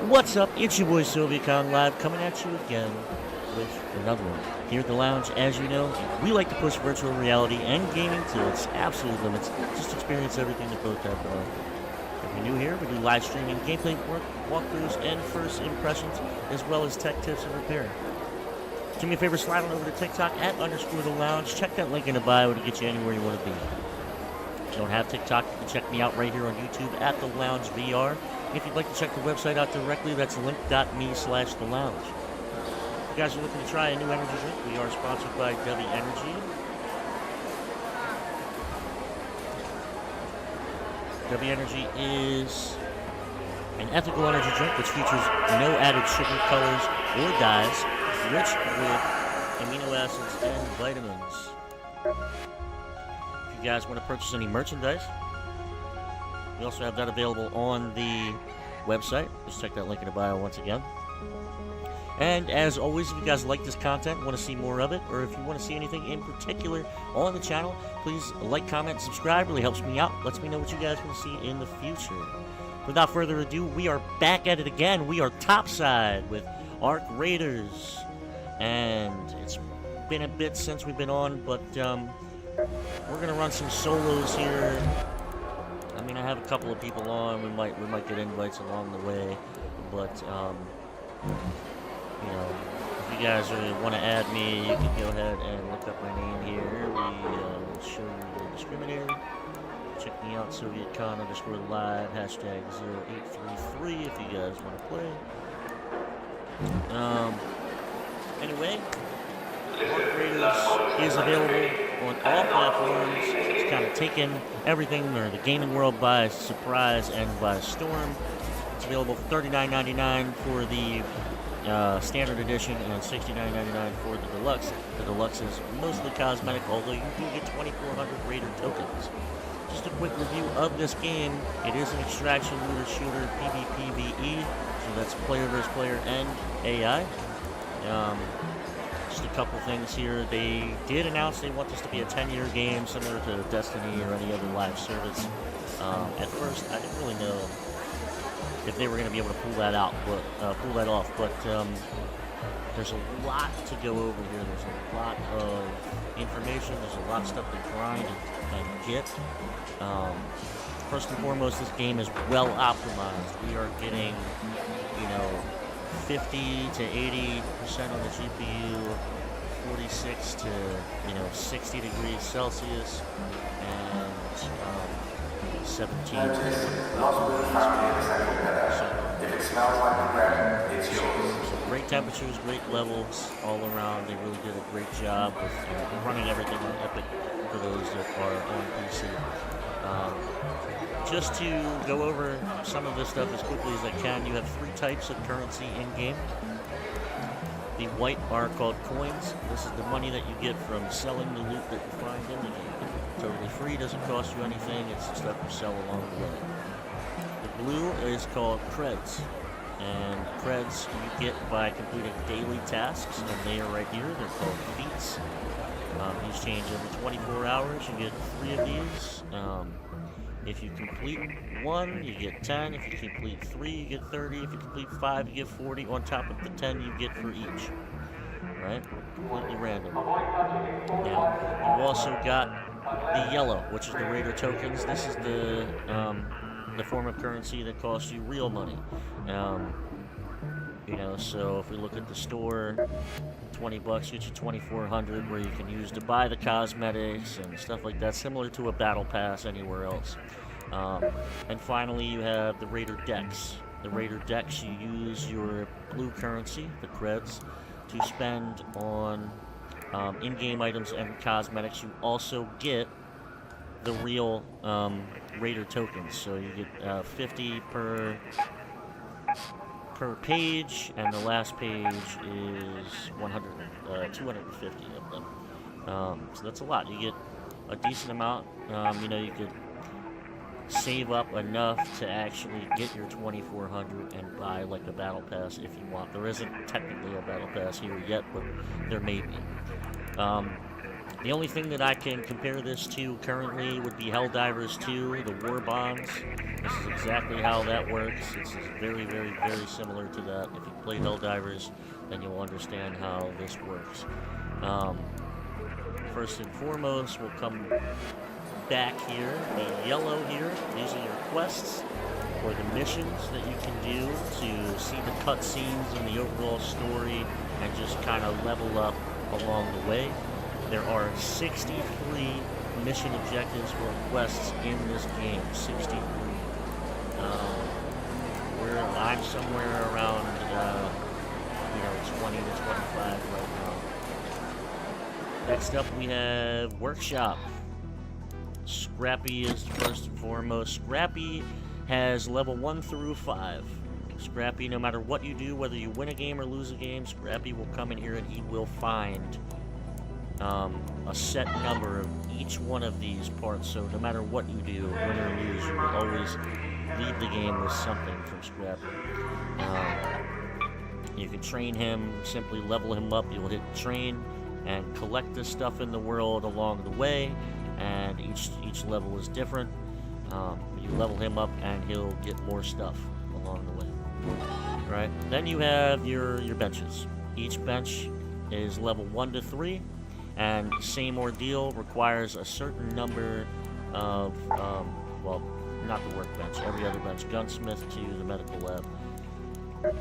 What's up? It's your boy SylviaCon Live coming at you again with another one. Here at the lounge, as you know, we like to push virtual reality and gaming to its absolute limits. Just experience everything that both have to offer. If you're new here, we do live streaming, gameplay walkthroughs, and first impressions, as well as tech tips and repair. Do me a favor, slide on over to TikTok at _the lounge. Check that link in the bio to get you anywhere you want to be. If you don't have TikTok, you can check me out right here on YouTube at The Lounge VR. If you'd like to check the website out directly, that's link.me/thelounge. If you guys are looking to try a new energy drink, we are sponsored by W Energy. W Energy is an ethical energy drink which features no added sugar, colors, or dyes, rich with amino acids and vitamins. If you guys want to purchase any merchandise, we also have that available on the website. Just check that link in the bio once again. And as always, if you guys like this content, want to see more of it, or if you want to see anything in particular on the channel, please like, comment, subscribe. Really helps me out. Lets me know what you guys want to see in the future. Without further ado, we are back at it again. We are Topside with Raiders. And it's been a bit since we've been on, but we're going to run some solos here. I mean, I have a couple of people on. We might get invites along the way, but you know, if you guys really want to add me, you can go ahead and look up my name here. We will show you the discriminator. Check me out, SylviaCon_live, #0833 if you guys want to play. Anyway, Raiders is available on all platforms. It's kind of taken everything or the gaming world by surprise and by storm. It's available for $39.99 for the standard edition and $69.99 for the deluxe. The deluxe is mostly cosmetic, although you do get 2,400 Raider tokens. Just a quick review of this game. It is an extraction looter shooter PvPvE, so that's player versus player and AI. Just a couple things here. They did announce they want this to be a 10-year game, similar to Destiny or any other live service. At first, I didn't really know if they were going to be able to pull that off, but there's a lot to go over here. There's a lot of information. There's a lot of stuff to grind and get. First and foremost, this game is well optimized. We are getting, 50 to 80% on the GPU, 46 to 60 degrees Celsius, and 17 to 20 If it smells like a crab, it's yours. So great temperatures, great levels all around. They really did a great job with running everything on Epic for those that are on PC. Just to go over some of this stuff as quickly as I can, you have 3 types of currency in-game. The white are called coins. This is the money that you get from selling the loot that you find in the game. Totally free, doesn't cost you anything, it's the stuff you sell along the way. The blue is called creds. And creds you get by completing daily tasks, and they are right here. They're called feats. These change every 24 hours. You get 3 of these. If you complete 1, you get 10. If you complete 3, you get 30. If you complete 5, you get 40. On top of the 10 you get for each. Right? Completely random. Now, you've also got the yellow, which is the Raider tokens. This is the form of currency that costs you real money. So if we look at the store, $20 gets you 2,400, where you can use to buy the cosmetics and stuff like that, similar to a battle pass anywhere else. And finally, you have the Raider decks. The Raider decks, you use your blue currency, the creds, to spend on in-game items and cosmetics. You also get the real Raider tokens, so you get 50 per page, and the last page is 250 of them. So that's a lot. You get a decent amount. You could save up enough to actually get your 2,400 and buy like a battle pass if you want. There isn't technically a battle pass here yet, but there may be. The only thing that I can compare this to currently would be Helldivers 2, the War Bonds. This is exactly how that works. It's very, very, very similar to that. If you play Helldivers, then you'll understand how this works. First and foremost, we'll come back here. The yellow here, these are your quests or the missions that you can do to see the cutscenes and the overall story and just kind of level up along the way. There are 63 mission objectives or quests in this game. 63. I'm somewhere around 20 to 25 right now. Next up we have Workshop. Scrappy is first and foremost. Scrappy has level 1 through 5. Scrappy, no matter what you do, whether you win a game or lose a game, Scrappy will come in here and he will find a set number of each one of these parts. So no matter what you do, win or lose, you will always leave the game with something from Scrappy. You can train him, simply level him up. You'll hit train and collect the stuff in the world along the way, and each level is different. You level him up and he'll get more stuff along the way. Right? Then you have your benches. Each bench is level 1 to 3, and same ordeal, requires a certain number of, well, not the workbench, every other bench, gunsmith to the medical lab.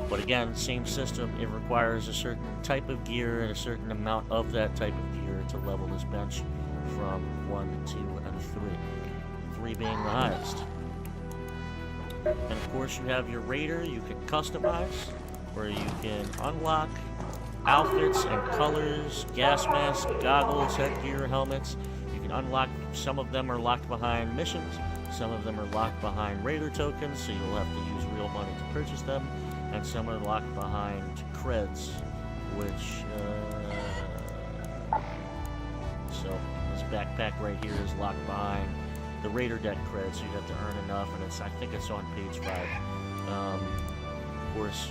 But again, same system, it requires a certain type of gear and a certain amount of that type of gear to level this bench from 1, 2, and 3. 3 being the highest. And of course you have your Raider you can customize, where you can unlock outfits and colors, gas masks, goggles, headgear, helmets. You can unlock, some of them are locked behind missions, some of them are locked behind Raider tokens, so you'll have to use real money to purchase them, and some are locked behind creds, which, so this backpack right here is locked behind the Raider deck cred, so you have to earn enough, and I think it's on page 5. Of course,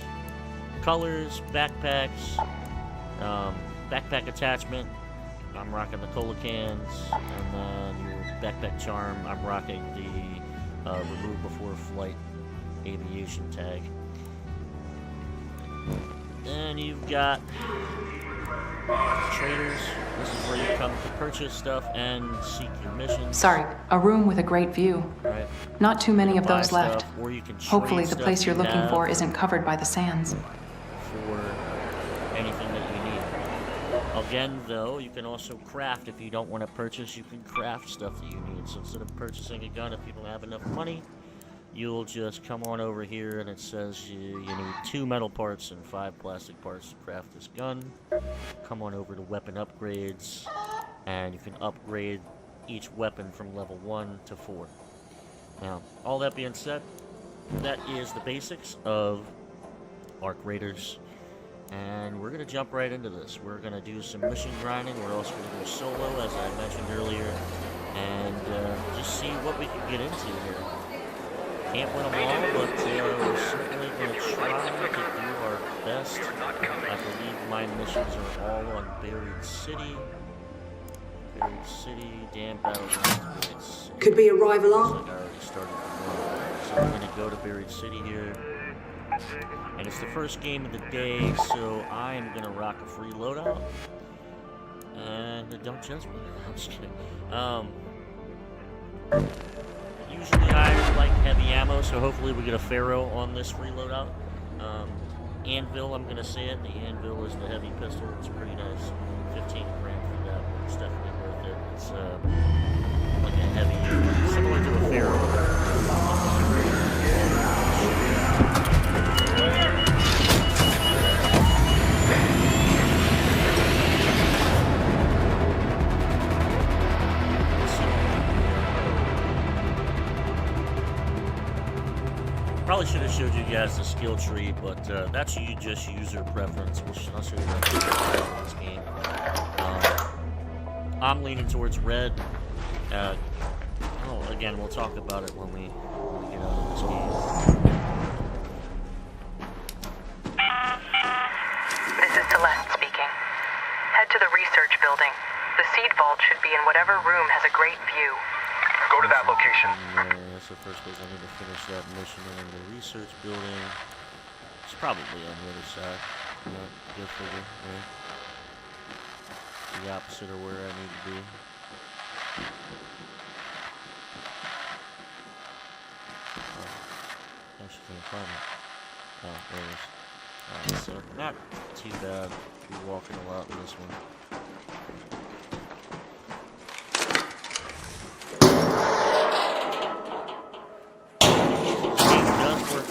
colors, backpacks, backpack attachment, I'm rocking the cola cans, and then your backpack charm, I'm rocking the remove before flight aviation tag. Then you've got traders. This is where you come to purchase stuff and seek your missions. Sorry, a room with a great view. Right. Not too many of those left. Stuff, or you can Hopefully the trade place stuff you're you looking have for isn't covered by the sands. for anything that you need. Again, though, you can also craft. If you don't want to purchase, you can craft stuff that you need. So instead of purchasing a gun, if you don't have enough money, you'll just come on over here and it says you need 2 metal parts and 5 plastic parts to craft this gun. Come on over to weapon upgrades, and you can upgrade each weapon from level 1 to 4. Now, all that being said, that is the basics of Arc Raiders, and we're going to jump right into this. We're going to do some mission grinding. We're also going to go solo, as I mentioned earlier, and just see what we can get into here. Can't win them all, but we're certainly going to try to do our best. I believe my missions are all on Buried City. Buried City, Dam Battlegrounds, Buried City. Could be a rival Looks arm. like I already started the one. So we're going to go to Buried City here. And it's the first game of the day, so I am going to rock a free loadout. And don't judge me. I'm just kidding. Usually I like heavy ammo, so hopefully we get a Pharaoh on this free loadout. Anvil, I'm going to say it. The Anvil is the heavy pistol. It's pretty nice. 15 grand for that. It's definitely worth it. It's like a heavy, similar to a Pharaoh. Probably should have showed you guys the skill tree, but that's just user preference. I'll show you that in this game. I'm leaning towards red. Again, we'll talk about it when we get out of this game. This is Celeste speaking. Head to the research building. The seed vault a great view. Go to that location. That's the first place I need to finish that mission. And then the research building. It's probably on the other side. Yeah, good figure, right? The opposite of where I need to be. Actually can't find it. Oh, there it is. Alright, so not too bad. Be walking a lot with this one.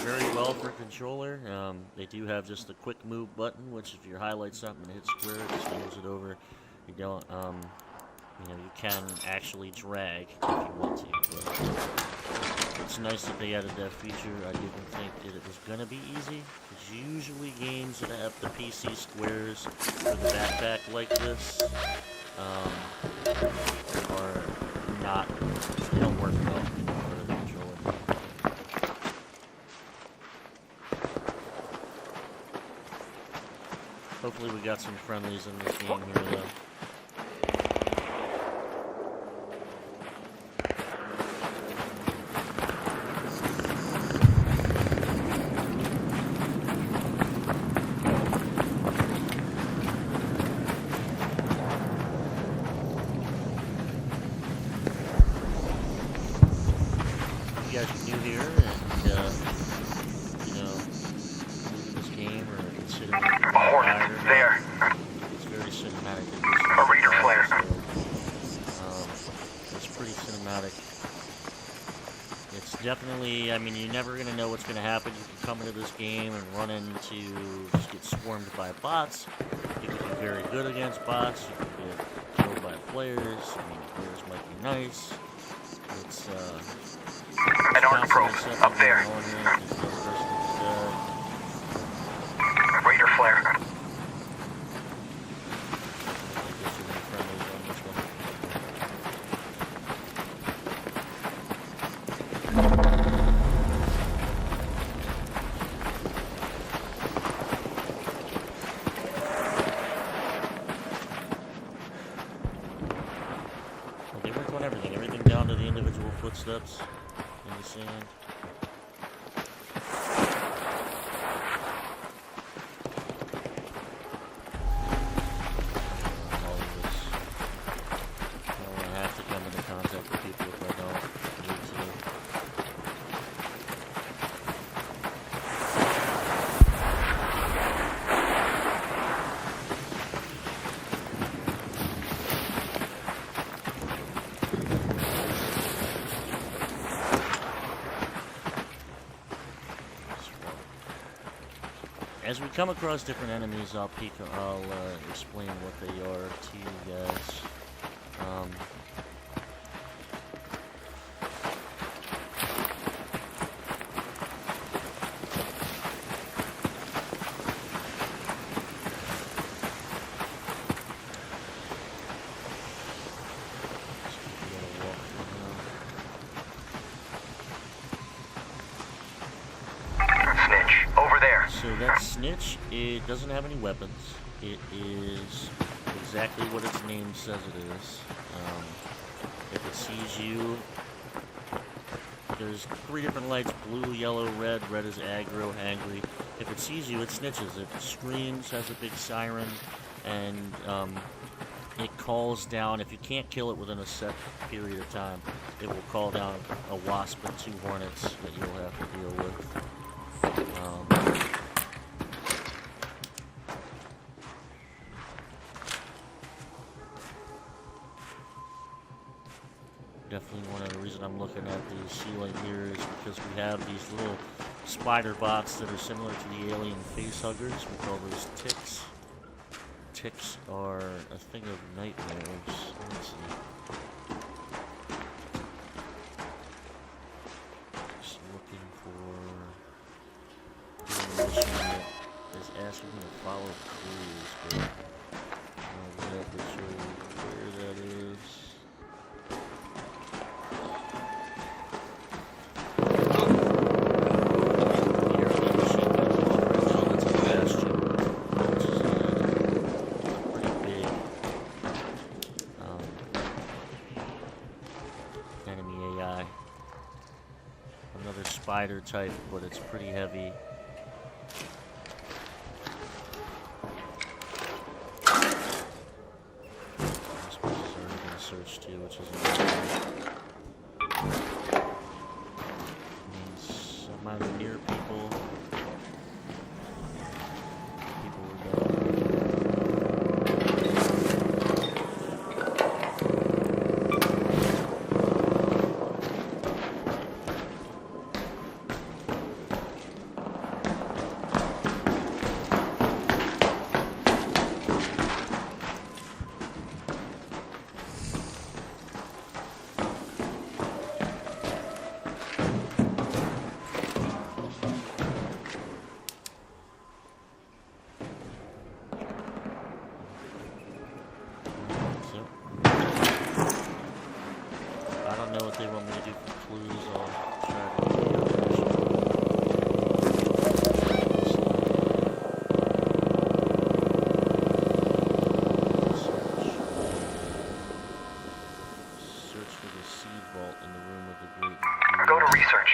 Very well for controller. They do have just a quick move button, which if you highlight something and hit square, it just moves it over. You don't, you know, you can actually drag if you want to. But it's nice that they added that feature. I didn't think that it was gonna be easy, because usually games that have the PC squares for the backpack like this are not. They don't work well for the controller. Hopefully we got some friendlies in this game here, though. If you guys are new here and, you know, new to this game or considering Hornet, there. it's very cinematic. A Raider flare. It's pretty cinematic. It's definitely, I mean, you're never going to know what's going to happen. You can come into this game and run into, just get swarmed by bots. You can be very good against bots. You can get killed by players. I mean, players might be nice. It's, An arc probe, up there. Raider flare. They work on everything. Everything down to the individual footsteps in the sand. All of this. I don't want to have to come into contact with people if I don't need to. As we come across different enemies, I'll explain what they are to you guys. Snitch, over there. So that snitch, it doesn't have any weapons. It is exactly what its name says it is. If it sees you, there's 3 different lights: blue, yellow, red. Red is aggro, angry. If it sees you, it snitches. It screams, has a big siren, and it calls down. If you can't kill it within a set period of time, it will call down a wasp and 2 hornets that you'll have to deal with. Definitely one of the reasons I'm looking at the ceiling here is because we have these little spider bots that are similar to the alien face huggers. We call those ticks. Ticks are a thing of nightmares. Let's see. Just looking for a mission that is asking me to follow clues, but I'm not exactly sure where that is. lighter type, but it's pretty heavy. This place has already been searched too, which is means some either near people. People were there. I don't know what they want me to do for clues. I'll try to do search for the seed vault in the room of the great view. Go to research.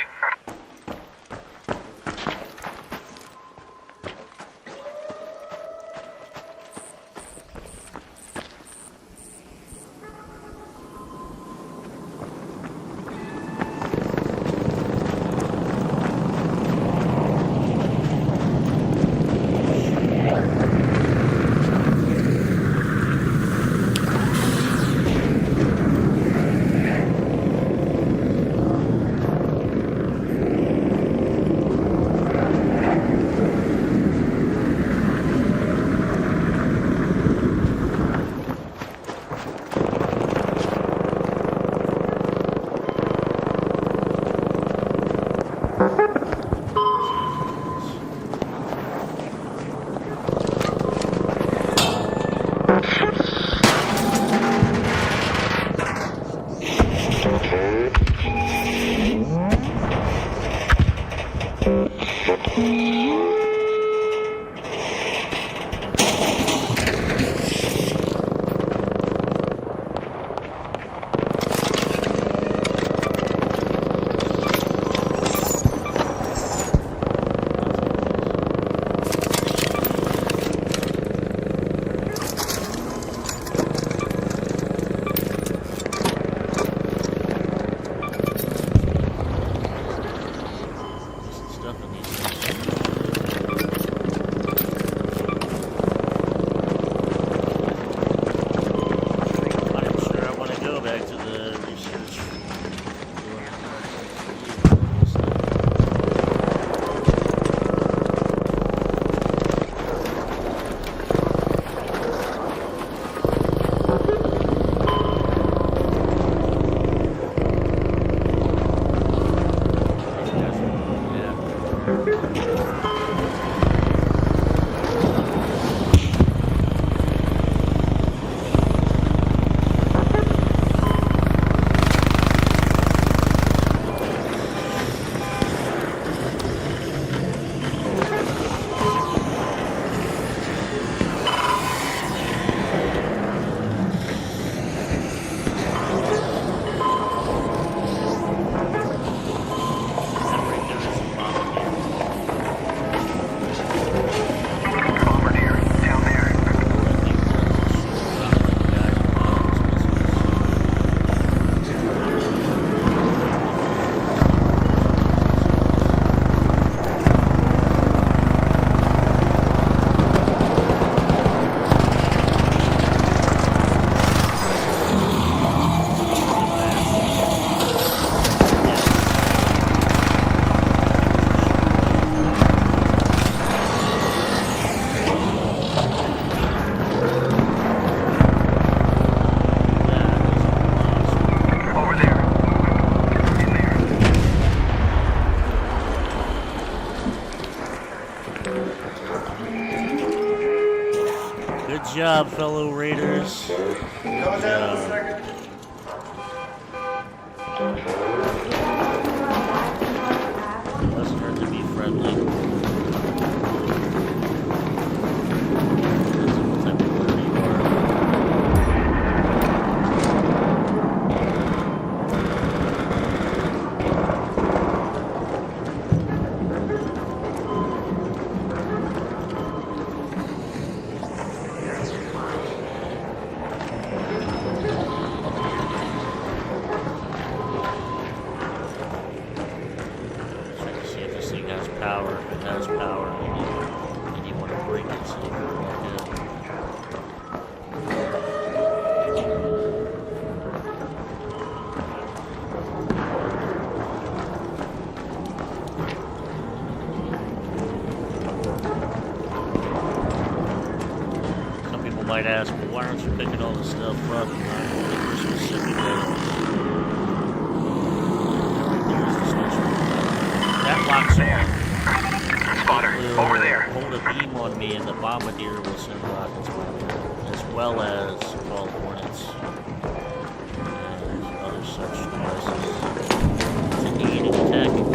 Good job, fellow Raiders. Good job. Doesn't hurt to be friendly. What type of learner you are. power, if it has power, and you want to break it so you can walk in. Some people might ask, well, why aren't you picking all this stuff up? You're not looking for specific items. There's the switch. That locks on. Spotter, over there. Hold a beam on me and the bombardier will send rockets my way, as well as call hornets and other such devices to aid in attacking.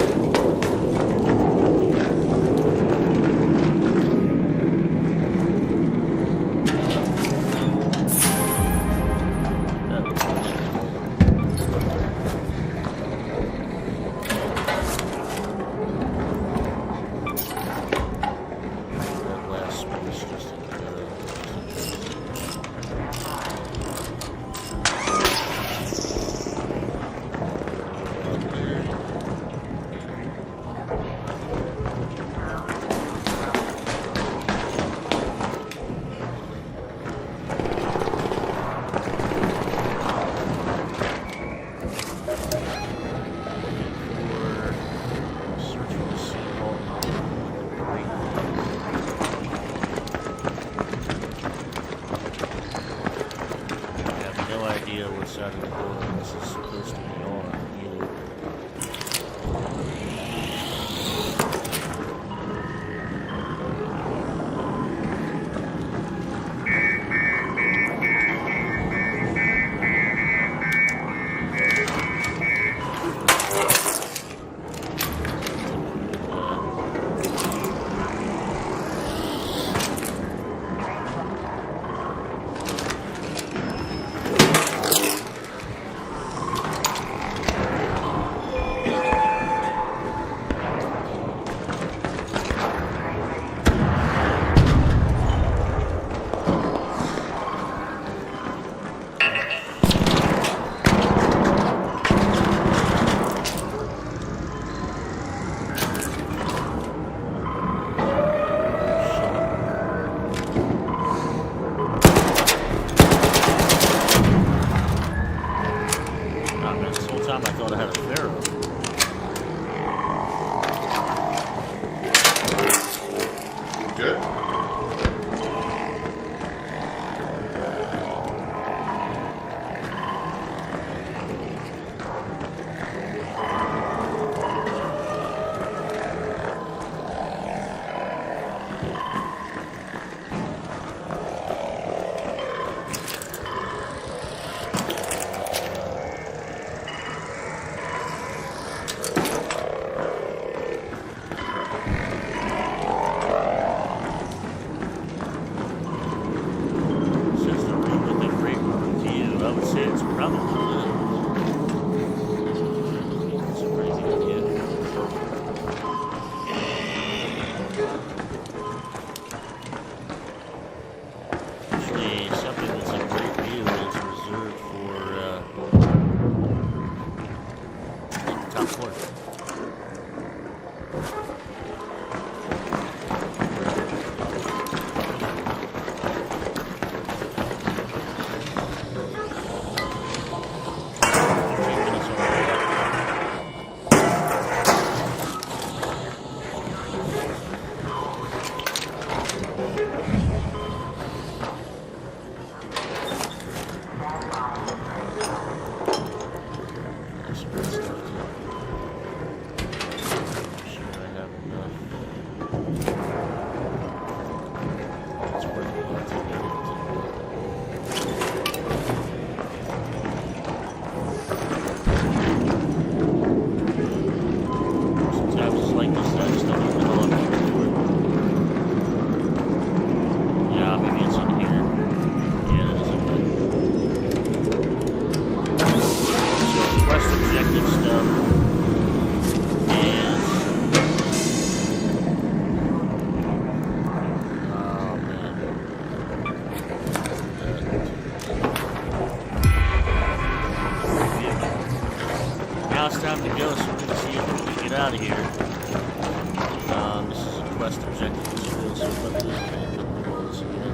request objective is failed, so let me pick up the rolls again.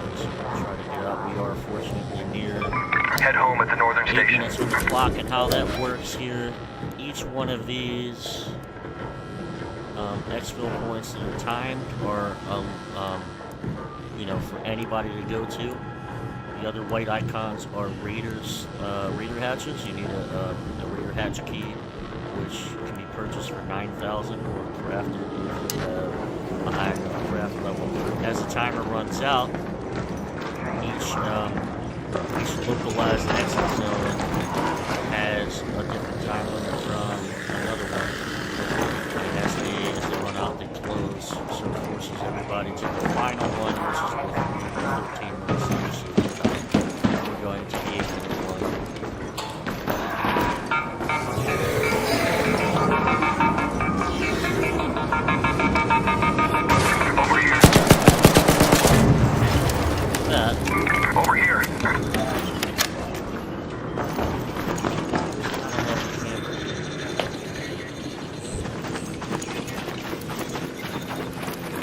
Let's try to get out. We are fortunately near Head home at the northern 8 station. minutes with the clock, and how that works here. Each one of these exfil points that are timed are, you know, for anybody to go to. The other white icons are Raiders, Raider hatches. You need a Raider hatch key, which can be purchased for 9,000 or crafted if you have a high enough craft level. As the timer runs out, each localized exit zone has a different time limit from another one. And as they run out, they close. So it forces everybody to the final one, which is within 13 minutes. So we're going to be able to Over here. that. Over here.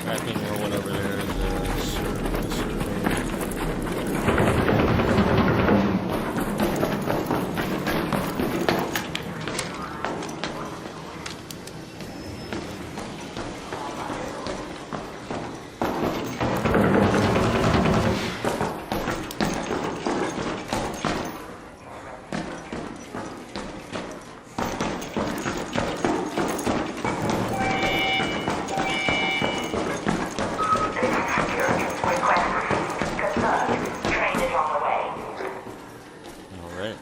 I think we're one over there is the survey. Alright.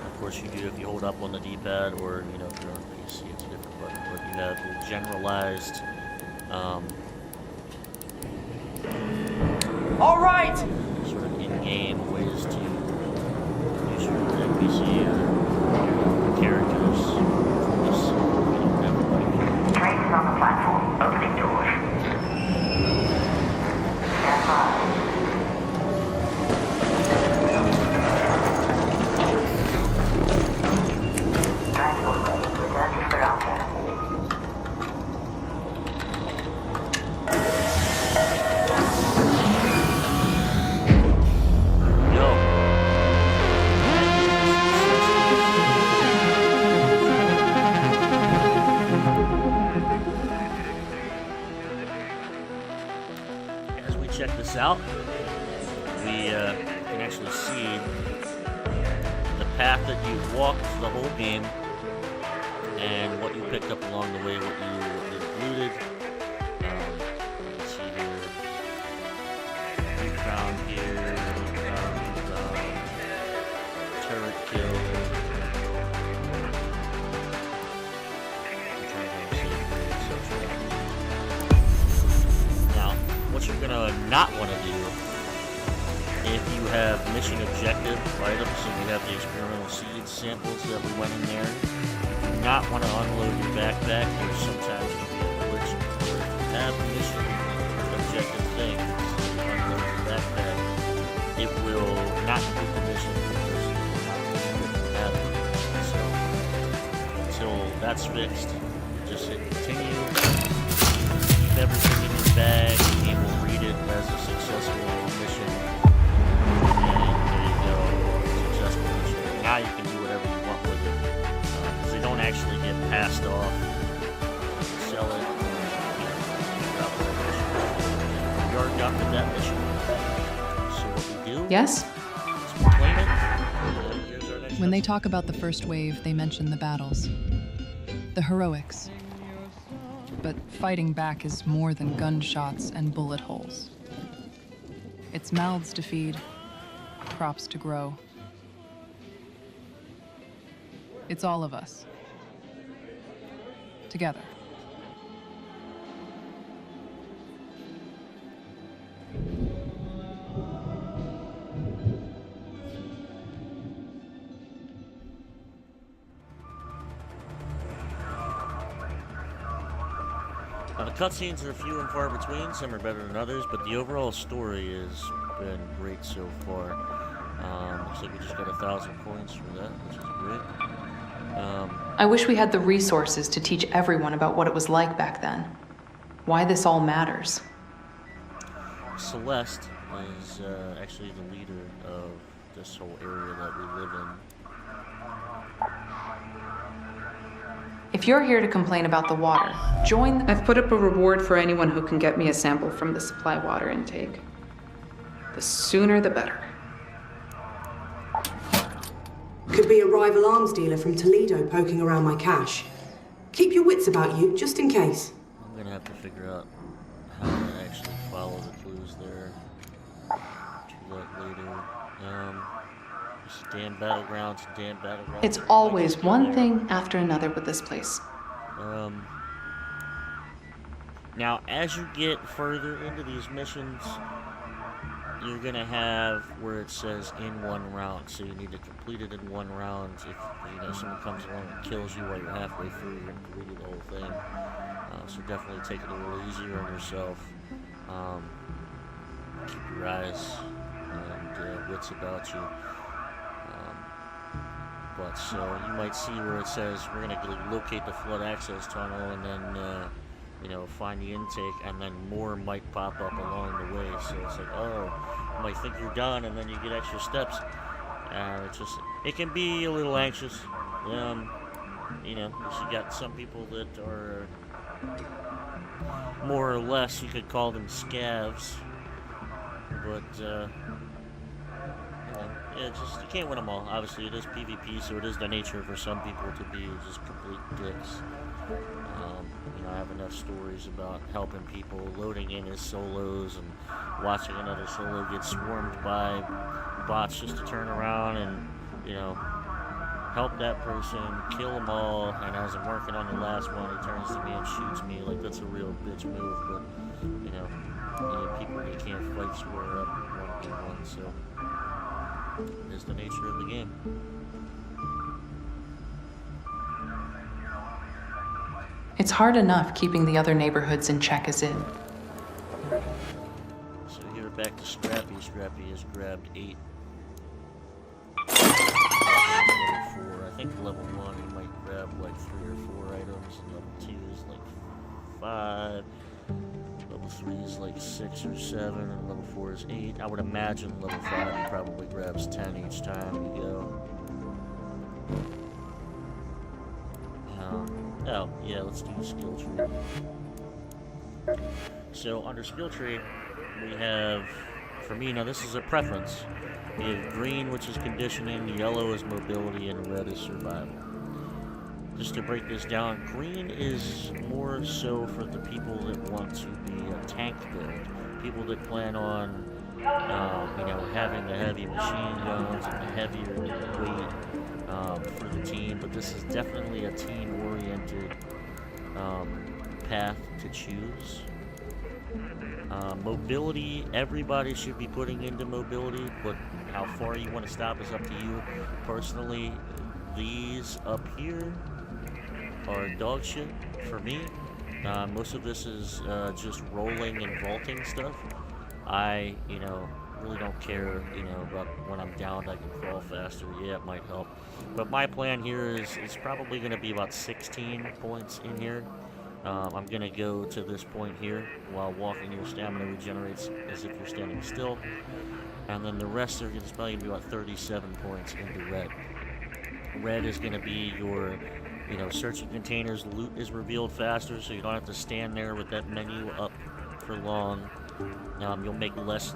Of course you do if you hold up on the D-pad, or you know, if you're on PC it's a different button, but you have your generalized All right. sort of in-game ways to use your NPC or characters for this, you know, everybody. Train is on the platform, opening doors. Stand by. Transport ready. Return to Esperanza. As we check this out, we can actually see the path that you've walked the whole game and what you picked up along the way, what you looted. You can see here, we found here, turret kill. Now, what you're gonna not want to do if you have mission objective items, so we have the experimental seed samples that we went in there, you do not want to unload your backpack. There's sometimes going to be a glitch where if you have mission objective things, you unload your backpack, it will not complete the mission because you will not have it. So, until that's fixed, just hit continue, keep everything in your bag, the game will read it as a successful mission. Now you can do whatever you want with it, because they don't actually get passed off, sell it, drop the mission. You already got that mission. So what we do Yes? is proclaim it, and here's our next When they mission. talk about the first wave, they mention the battles, the heroics. But fighting back is more than gunshots and bullet holes. It's mouths to feed, crops to grow. It's all of us. Together. The cutscenes are few and far between. Some are better than others, but the overall story has been great so far. Looks like we just got 1,000 coins for that, which is great. I wish we had the resources to teach everyone about what it was like back then. Why this all matters. Celeste is actually the leader of this whole area that we live in. If you're here to complain about the water, join the... I've put up a reward for anyone who can get me a sample from the supply water intake. The sooner the better. Could be a rival arms dealer from Toledo poking around my cache. Keep your wits about you, just in case. I'm gonna have to figure out how to actually follow the clues there. Do that later. Just damn battlegrounds, damn battlegrounds. It's always one thing after another with this place. Now, as you get further into these missions, you're gonna have where it says in one round, so you need to complete it in one round. If someone comes along and kills you while you're halfway through, you're gonna complete the whole thing. So definitely take it a little easier on yourself. Keep your eyes and wits about you. But so you might see where it says we're gonna locate the flood access tunnel and then find the intake, and then more might pop up along the way. So it's like, oh, you might think you're done, and then you get extra steps. It can be a little anxious. You got some people that are more or less, you could call them scavs, but you can't win them all. Obviously, it is PvP, so it is the nature for some people to be just complete dicks. I have enough stories about helping people loading in as solos and watching another solo get swarmed by bots just to turn around and, help that person, kill them all, and as I'm working on the last one, he turns to me and shoots me. Like, that's a real bitch move, but, people that can't fight square up 1v1, so it's the nature of the game. It's hard enough keeping the other neighborhoods in check as it. So here back to Scrappy. Scrappy has grabbed 8. Level 4. I think level 1 he might grab like 3 or 4 items, and level 2 is like 5. Level 3 is like 6 or 7, and level 4 is 8. I would imagine level 5 he probably grabs 10 each time you go. Oh, yeah, let's do the skill tree. So, under skill tree, we have, for me, now this is a preference. We have green, which is conditioning, yellow is mobility, and red is survival. Just to break this down, green is more so for the people that want to be a tank build. People that plan on, having the heavy machine guns and the heavier weight for the team, but this is definitely a team-oriented path to choose. Mobility, everybody should be putting into mobility, but how far you want to stop is up to you. Personally, these up here are dog shit for me. Most of this is just rolling and vaulting stuff. I, really don't care, about when I'm downed I can crawl faster. Yeah, it might help. But my plan here is it's probably going to be about 16 points in here. I'm going to go to this point here. While walking, your stamina regenerates as if you're standing still. And then the rest are just probably going to be about 37 points into red. Red is going to be your, searching containers. Loot is revealed faster, so you don't have to stand there with that menu up for long. You'll make less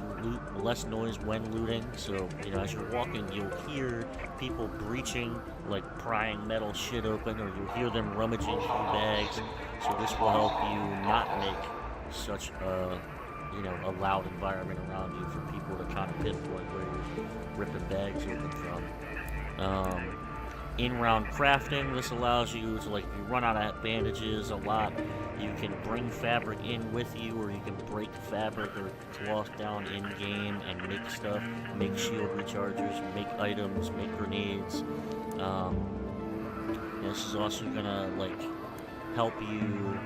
noise when looting, so, as you're walking, you'll hear people breaching, like prying metal shit open, or you'll hear them rummaging through bags, so this will help you not make such a loud environment around you for people to kind of pinpoint where you're ripping bags open from. In-round crafting, this allows you to, if you run out of bandages a lot, you can bring fabric in with you, or you can break fabric or cloth down in-game and make stuff, make shield rechargers, make items, make grenades. This is also gonna, help you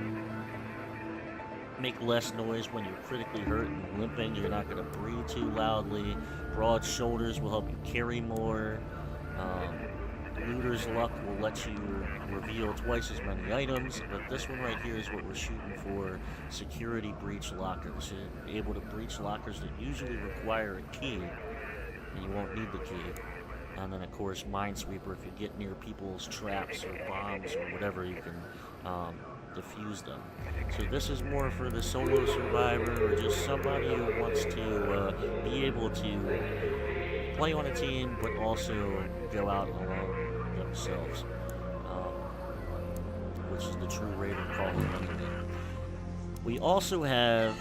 make less noise when you're critically hurt and limping. You're not going to breathe too loudly. Broad shoulders will help you carry more. Looter's luck will let you reveal twice as many items, but this one right here is what we're shooting for: security breach lockers. You're able to breach lockers that usually require a key, and you won't need the key. And then, of course, Minesweeper. If you get near people's traps or bombs or whatever, you can defuse them. So this is more for the solo survivor, or just somebody who wants to be able to play on a team, but also go out alone themselves, which is the true Raider calling underneath. We also have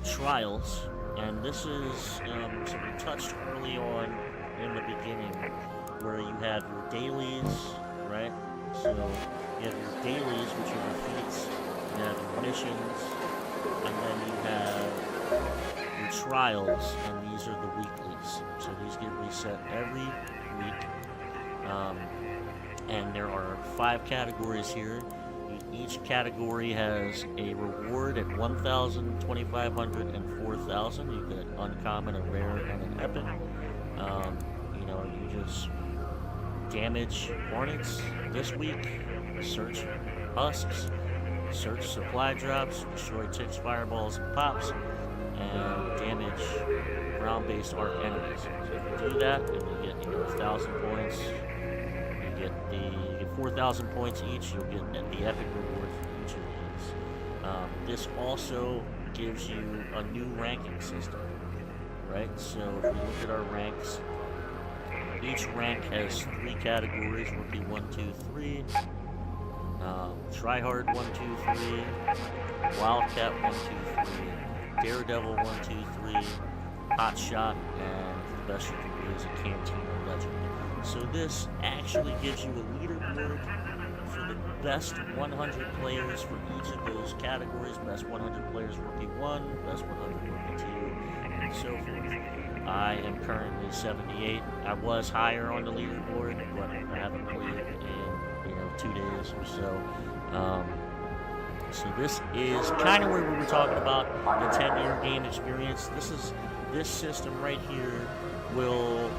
trials, and this is something we touched early on in the beginning, where you have your dailies, right? So you have your dailies, which are your feats, you have your missions, and then you have your trials, and these are the weeklies. So these get reset every week. And there are 5 categories here. Each category has a reward at 1,000, 2,500, and 4,000. You get uncommon, a rare, and an epic. You know, you just damage hornets this week, search husks, search supply drops, destroy ticks, fireballs, and pops, and damage ground-based arc enemies. So if you do that, and you get 1,000 points. You get 4,000 points each. You'll get the epic reward for each of these. This also gives you a new ranking system, right? So if we look at our ranks, each rank has 3 categories: Rookie 1, 2, 3, Tryhard 1, 2, 3, Wildcat 1, 2, 3, Daredevil 1, 2, 3, Hotshot, and the best you can be is a Cantina Legend. So this actually gives you a leaderboard for the best 100 players for each of those categories. Best 100 players Rookie 1, best 100 Rookie 2, and so forth. I am currently 78. I was higher on the leaderboard, but I haven't played in 2 days or so. So this is kind of where we were talking about the 10-year game experience. This system right here will,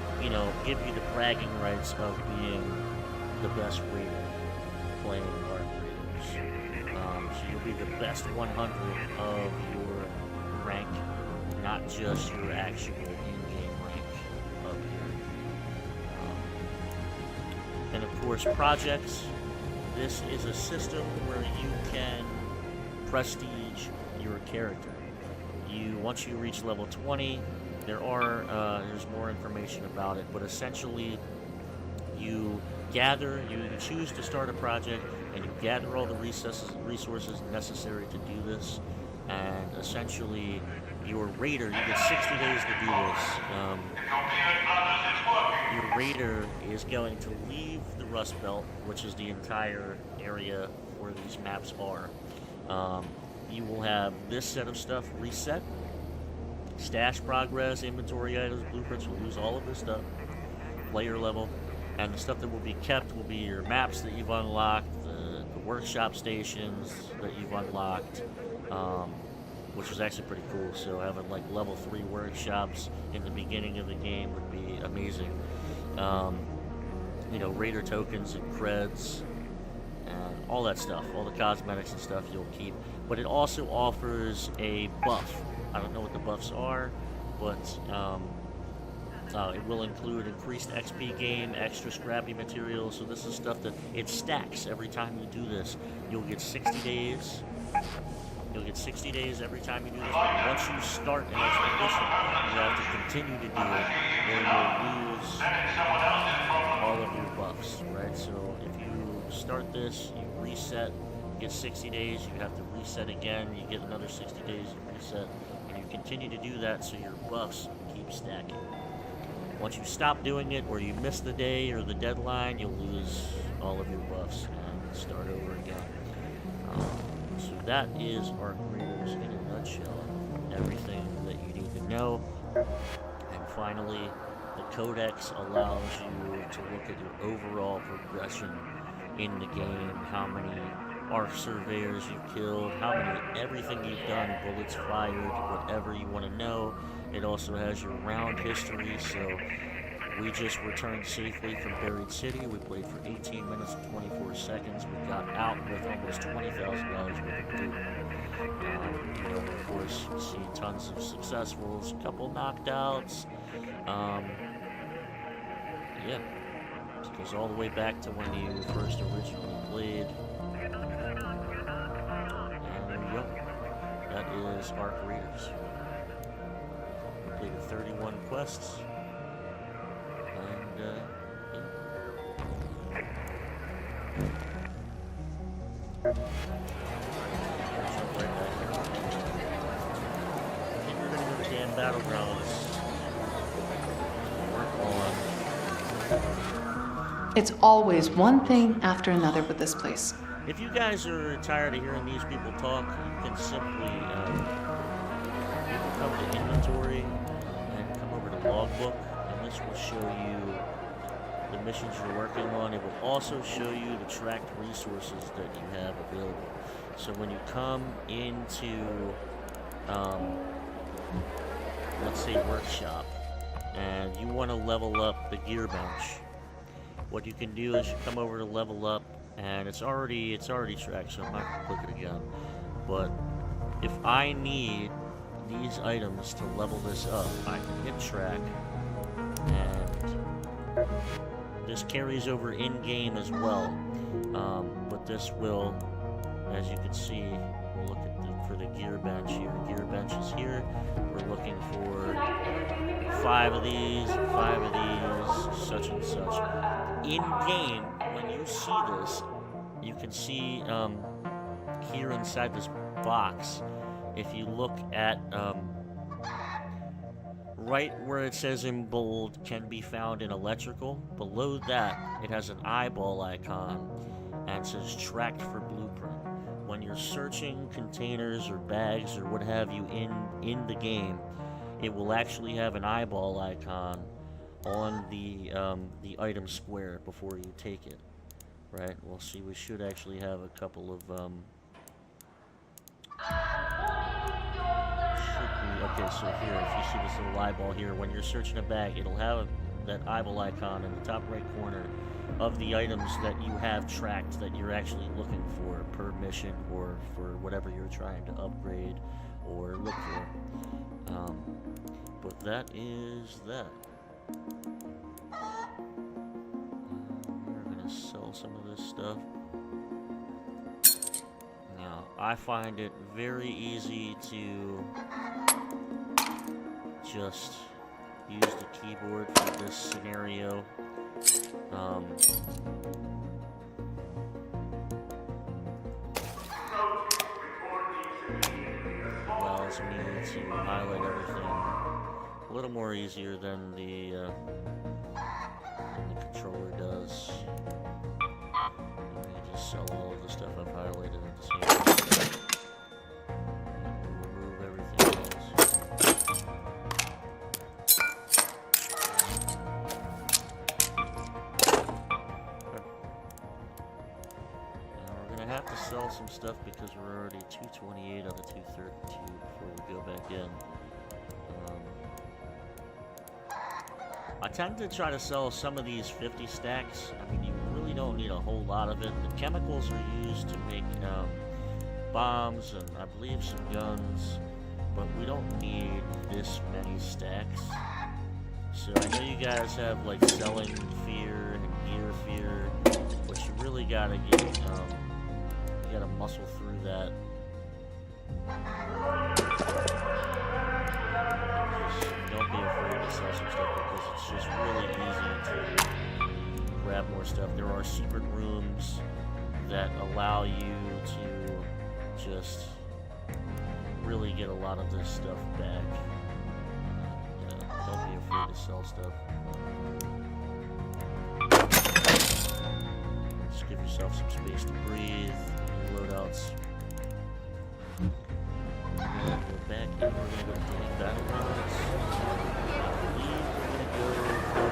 give you the bragging rights of being the best Raider playing Arc Raiders. So you'll be the best 100 of your rank, not just your actual in-game rank up here. And of course, projects. This is a system where you can prestige your character. Once you reach level 20, there's more information about it, but essentially you choose to start a project, and you gather all the resources necessary to do this, and essentially your Raider, you get 60 days to do this. Your Raider is going to leave the Rust Belt, which is the entire area where these maps are. You will have this set of stuff reset. Stash progress, inventory items, blueprints will lose all of this stuff, player level, and the stuff that will be kept will be your maps that you've unlocked, the workshop stations that you've unlocked, which is actually pretty cool. So having like level 3 workshops in the beginning of the game would be amazing. Raider tokens and creds, and all that stuff, all the cosmetics and stuff you'll keep. But it also offers a buff. I don't know what the buffs are, but it will include increased XP gain, extra scrappy materials. So this is stuff that it stacks every time you do this. You'll get 60 days. You'll get 60 days every time you do this. But once you start an expedition, you have to continue to do it, or you'll lose all of your buffs, right? So if you start this, you reset, you get 60 days, you have to reset again, you get another 60 days, you reset, and you continue to do that so your buffs keep stacking. Once you stop doing it, or you miss the day or the deadline, you'll lose all of your buffs and start over again. So that is Arc Raiders in a nutshell. Everything that you need to know. And finally, the Codex allows you to look at your overall progression in the game, how many arc surveyors you've killed, everything you've done, bullets fired, whatever you want to know. It also has your round history, so we just returned safely from Buried City. We played for 18 minutes and 24 seconds. We got out with almost $20,000 worth of loot. Of course, seeing tons of successfuls, a couple knockouts. Yeah, it goes all the way back to when you first originally played. And there you go. That is Arc Raiders. We completed 31 quests. And, yeah. Jump right back here. I think we're gonna go to damn Battlegrounds. Work on. It's always one thing after another with this place. If you guys are tired of hearing these people talk, you can simply you can come to inventory and come over to logbook, and this will show you the missions you're working on. It will also show you the tracked resources that you have available. So when you come into, let's say workshop, and you want to level up the gear bench, what you can do is you come over to level up, and it's already tracked, so I'm not gonna click it again. But if I need these items to level this up, I can hit track, and this carries over in-game as well. But this will, as you can see, we'll look at for the gear bench here. Gear bench is here. We're looking for 5 of these, 5 of these, such and such. In-game, when you see this, you can see here inside this box, if you look at right where it says in bold, can be found in electrical, below that it has an eyeball icon and it says tracked for blueprint. When you're searching containers or bags or what have you in the game, it will actually have an eyeball icon on the item square before you take it. Right? We'll see. We should actually have a couple of okay, so here, if you see this little eyeball here, when you're searching a bag, it'll have that eyeball icon in the top right corner of the items that you have tracked that you're actually looking for per mission or for whatever you're trying to upgrade or look for. But that is that. We're gonna sell some of this stuff. Now, I find it very easy to just use the keyboard for this scenario. Allows me to highlight everything a little more easier than the controller does. Let me just sell all of the stuff I've highlighted at the same time. Remove everything else. Have to sell some stuff because we're already 228 out of 232 before we go back in. I tend to try to sell some of these 50 stacks. I mean, you really don't need a whole lot of it. The chemicals are used to make bombs and I believe some guns, but we don't need this many stacks. So I know you guys have like selling fear and gear fear, but you really gotta get you gotta muscle through that. Just don't be afraid to sell some stuff because it's just really easy to grab more stuff. There are secret rooms that allow you to just really get a lot of this stuff back. Don't be afraid to sell stuff. Just give yourself some space to breathe. Loadouts. We're gonna go back and we're gonna go to the Battlegrounds. I believe we're gonna go for...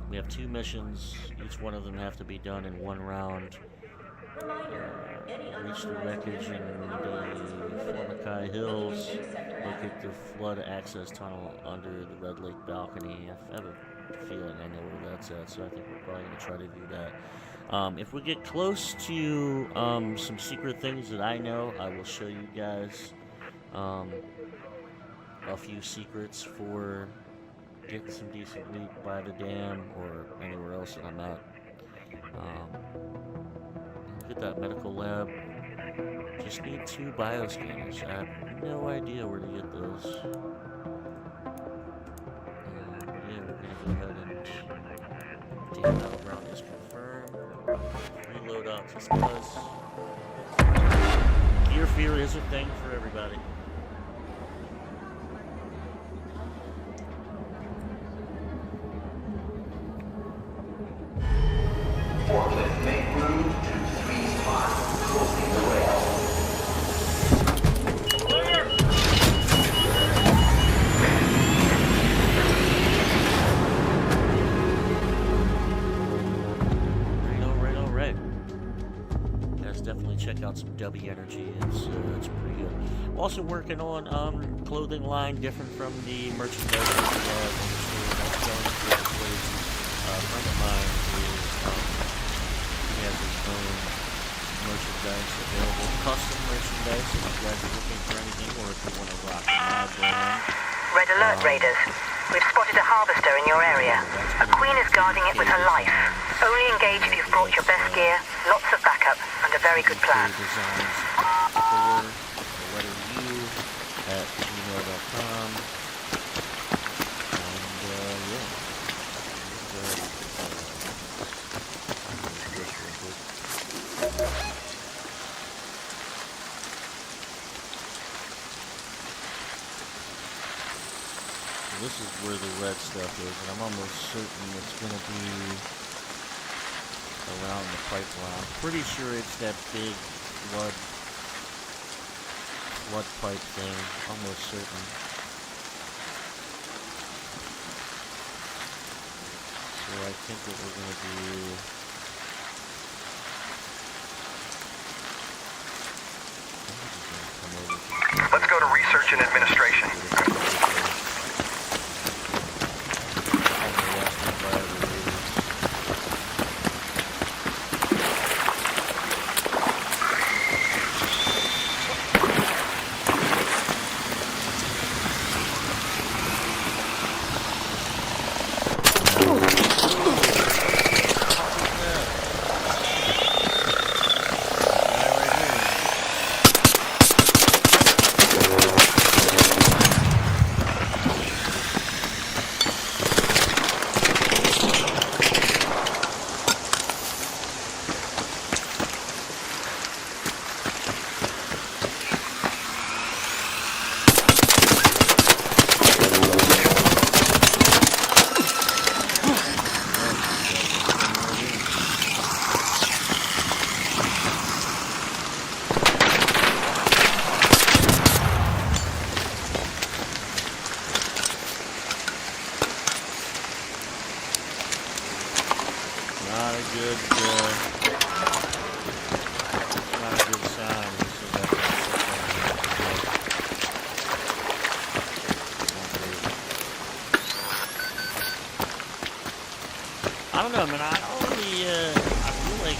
We have 2 missions. Each one of them have to be done in 1 round. Reach the wreckage in the Formikai Hills. Locate the flood access tunnel under the Red Lake balcony. I have a feeling I know where that's at, so I think we're probably going to try to do that. If we get close to some secret things that I know, I will show you guys a few secrets for getting some decent loot by the dam or anywhere else that I'm at. Get that medical lab. Just need 2 bioscanners. I have no idea where to get those. Yeah, we're gonna go ahead and dam battleground is confirmed. Reload out just because gear fear is a thing for everybody. Forklift make room to 3 spots, closing the rail. Right. You guys definitely check out some W Energy. It's pretty good. I'm also working on clothing line different from the merchandise that we have on the store. That's going to be a place. A friend of mine is he has his own merchandise available, custom merchandise. If you guys are looking for anything, or if you want to rock my brand. Red alert, Raiders. We've spotted a harvester in your area. A queen is guarding it with her life. Only engage if you've brought your best gear, lots of backup, and a very good plan. Designs for the letter U at gmail.com. And yeah. This is where the red stuff is, and I'm almost certain it's going to be around the pipeline. I'm pretty sure it's that big flood pipe thing. Almost certain. So I think what we're going to do... Let's go to research and administration. I don't know, man. I feel like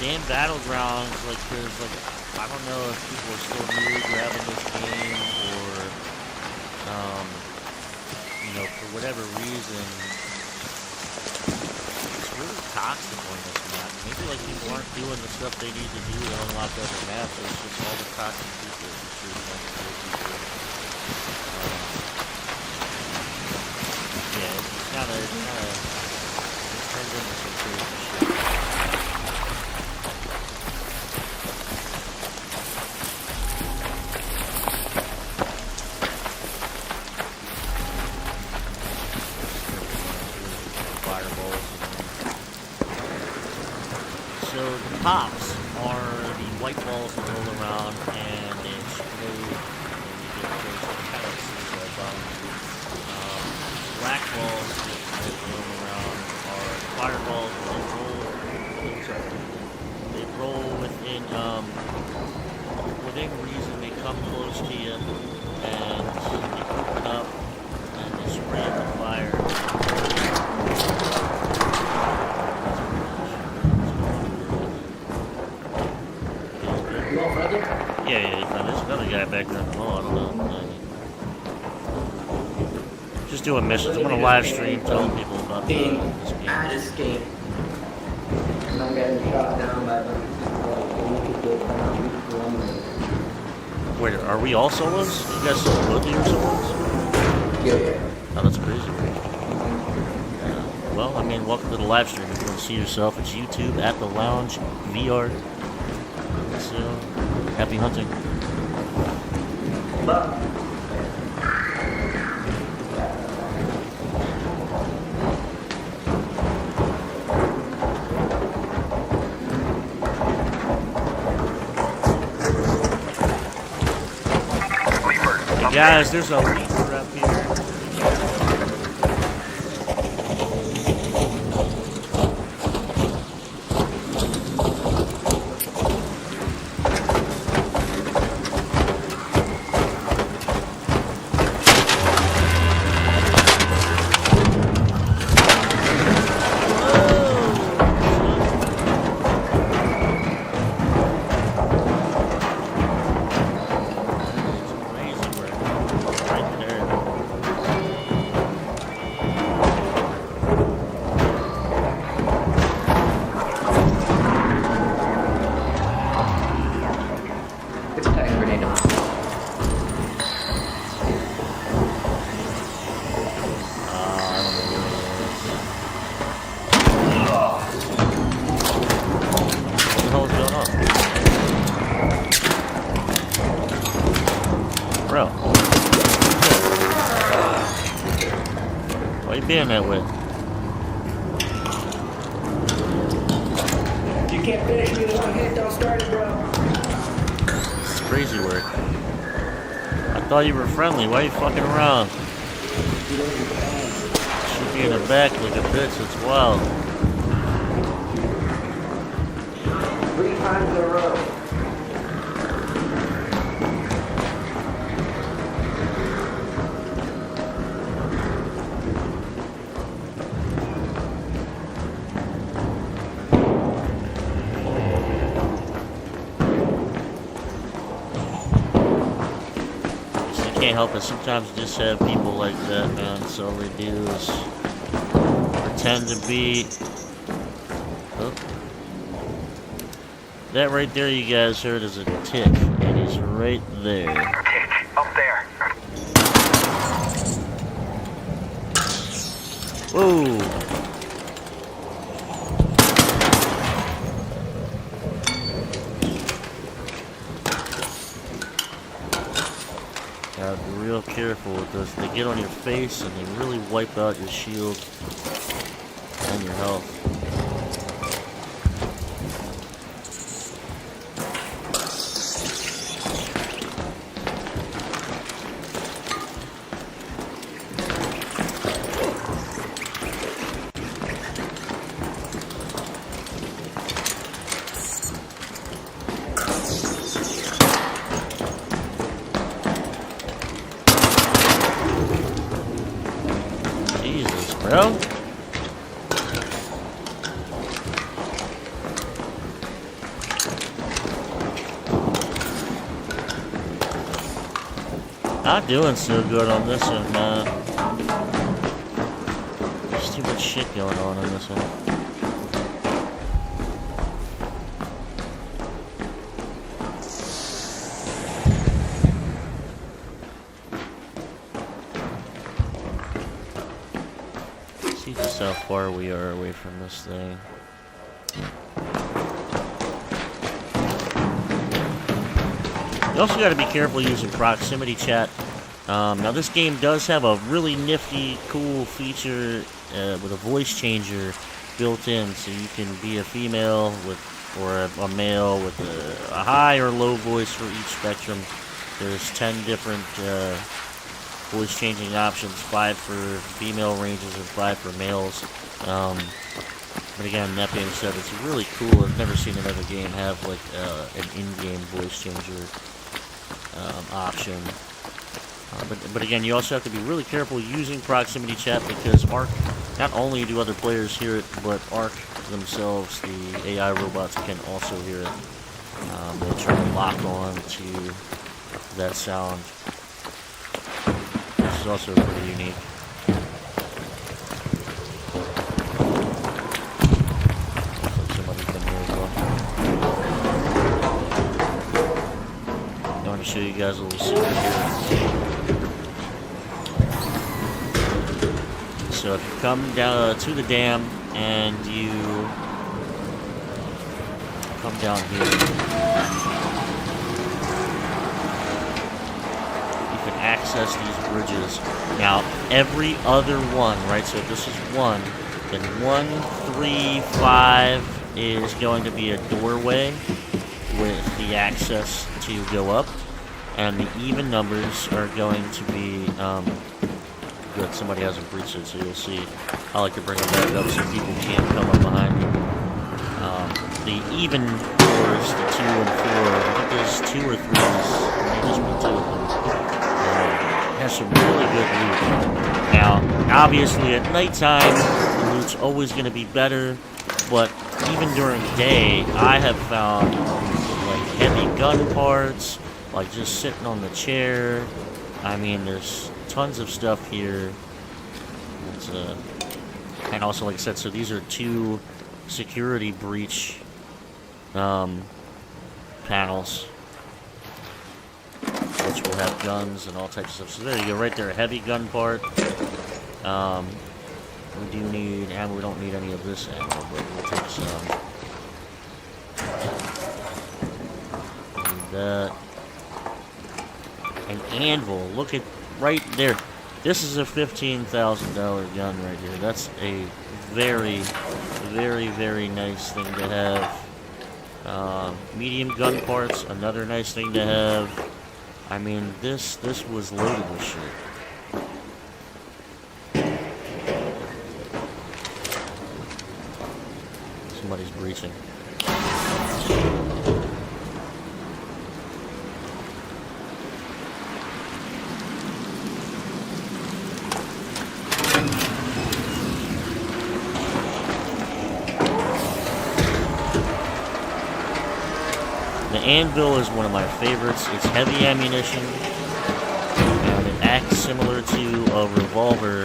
damn battlegrounds, like there's like, I don't know if people are still new grabbing this game or, you know, for whatever reason, it's really toxic on this map. Maybe like people aren't doing the stuff they need to do to unlock other maps. It's just all the toxic people that shoot yeah, it's kind of. Turns into some crazy shit. Fireballs. So the pops are the white balls that roll around and they explode when you get close to the kind of suicide bombs. Just doing missions. I'm gonna live stream telling people about this game. I escape. And I'm getting shot down by them. Wait, are we all solos? You guys both of you are solos? Yeah. Oh, that's crazy. Well, I mean, welcome to the live stream. If you want to see yourself, it's YouTube at the Lounge VR. So, happy hunting. Hey guys, there's a leaper up here. Being that way. You can't finish me with one hit, don't start it, bro. It's crazy work. I thought you were friendly. Why are you fucking around? Shoot me in the back like a bitch. It's wild. 3 times in a row. Can't help it. Sometimes you just have people like that, man. So all they do is pretend to be. Oh. That right there, you guys heard, is a tick, and he's right there. Tick, up there. Whoa! Gotta be real careful with this. They get on your face and they really wipe out your shield and your health. Bro? Not doing so good on this one, man. There's too much shit going on this one. See just how far we are away from this thing. You also got to be careful using proximity chat. Now this game does have a really nifty, cool feature with a voice changer built in, so you can be a female with or a male with a high or low voice for each spectrum. There's 10 different voice changing options, 5 for female ranges and 5 for males. But again, that being said, it's really cool. I've never seen another game have like an in-game voice changer option. But again, you also have to be really careful using proximity chat because Ark, not only do other players hear it, but Ark themselves, the AI robots, can also hear it. They'll try to lock on to that sound, which is also pretty unique. you guys a little secret here. So if you come down to the dam and you come down here, you can access these bridges. Now, every other one, right? So if this is 1, then 1, 3, 5 is going to be a doorway with the access to go up, and the even numbers are going to be good. Somebody hasn't breached it, so you'll see. I like to bring them back up so people can't come up behind me. The even doors, the 2 and 4, I think there's 2 or 3. Maybe just 2 of them. Has some really good loot. Now, obviously at nighttime, the loot's always going to be better, but even during the day, I have found like heavy gun parts, like just sitting on the chair. I mean, there's tons of stuff here. And also, like I said, so these are 2 security breach panels, which will have guns and all types of stuff. So there you go, right there, a heavy gun part. We do need, and we don't need any of this ammo, but we'll take some. Need that. An anvil, look at right there. This is a $15,000 gun right here. That's a very, very, very nice thing to have. Medium gun parts, another nice thing to have. I mean, this was loaded with shit. Somebody's breaching. The anvil is one of my favorites. It's heavy ammunition, and it acts similar to a revolver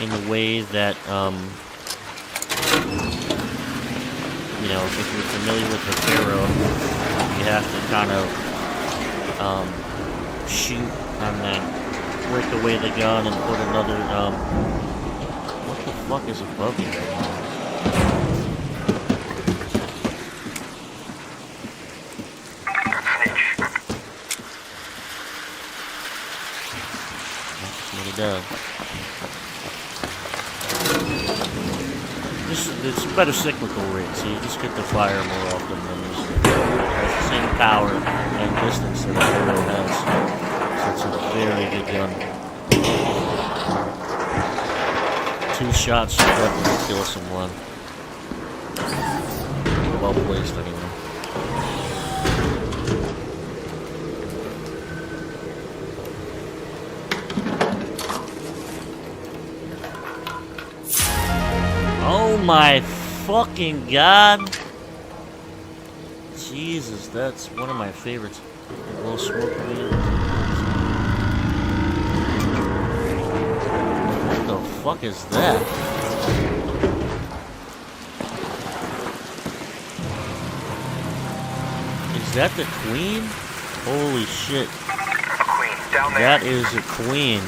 in the way that, you know, if you're familiar with the Pharaoh, you have to kind of shoot and then break away the gun and put another, what the fuck is above me right now? It's a better cyclical rate, so you just get to fire more often than this. It has the same power and distance that a Pharaoh has, so it's a very good gun. 2 shots should definitely kill someone. Well placed anyway. Oh my fucking god! Jesus, that's one of my favorites. A little smoke weed. What the fuck is that? Is that the queen? Holy shit. A queen, down there. That is a queen.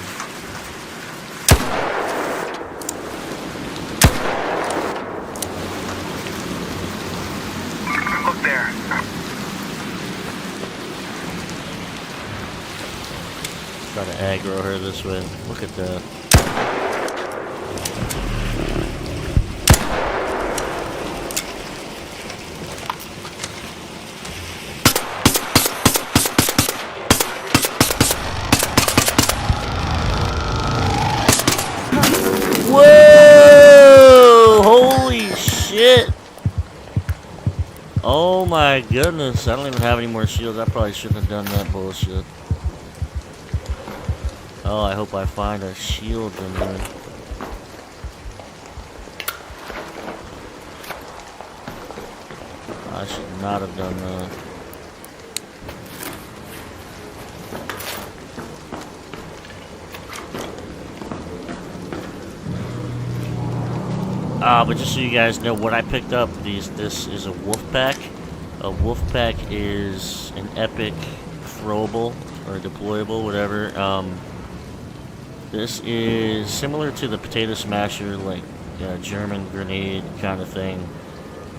Try to aggro her this way. Look at that. Whoa! Holy shit! Oh my goodness, I don't even have any more shields. I probably shouldn't have done that bullshit. Oh, I hope I find a shield in there. I should not have done that. But just so you guys know what I picked up, this is a wolf pack. A wolf pack is an epic throwable or deployable, whatever. This is similar to the potato smasher, like German grenade kind of thing,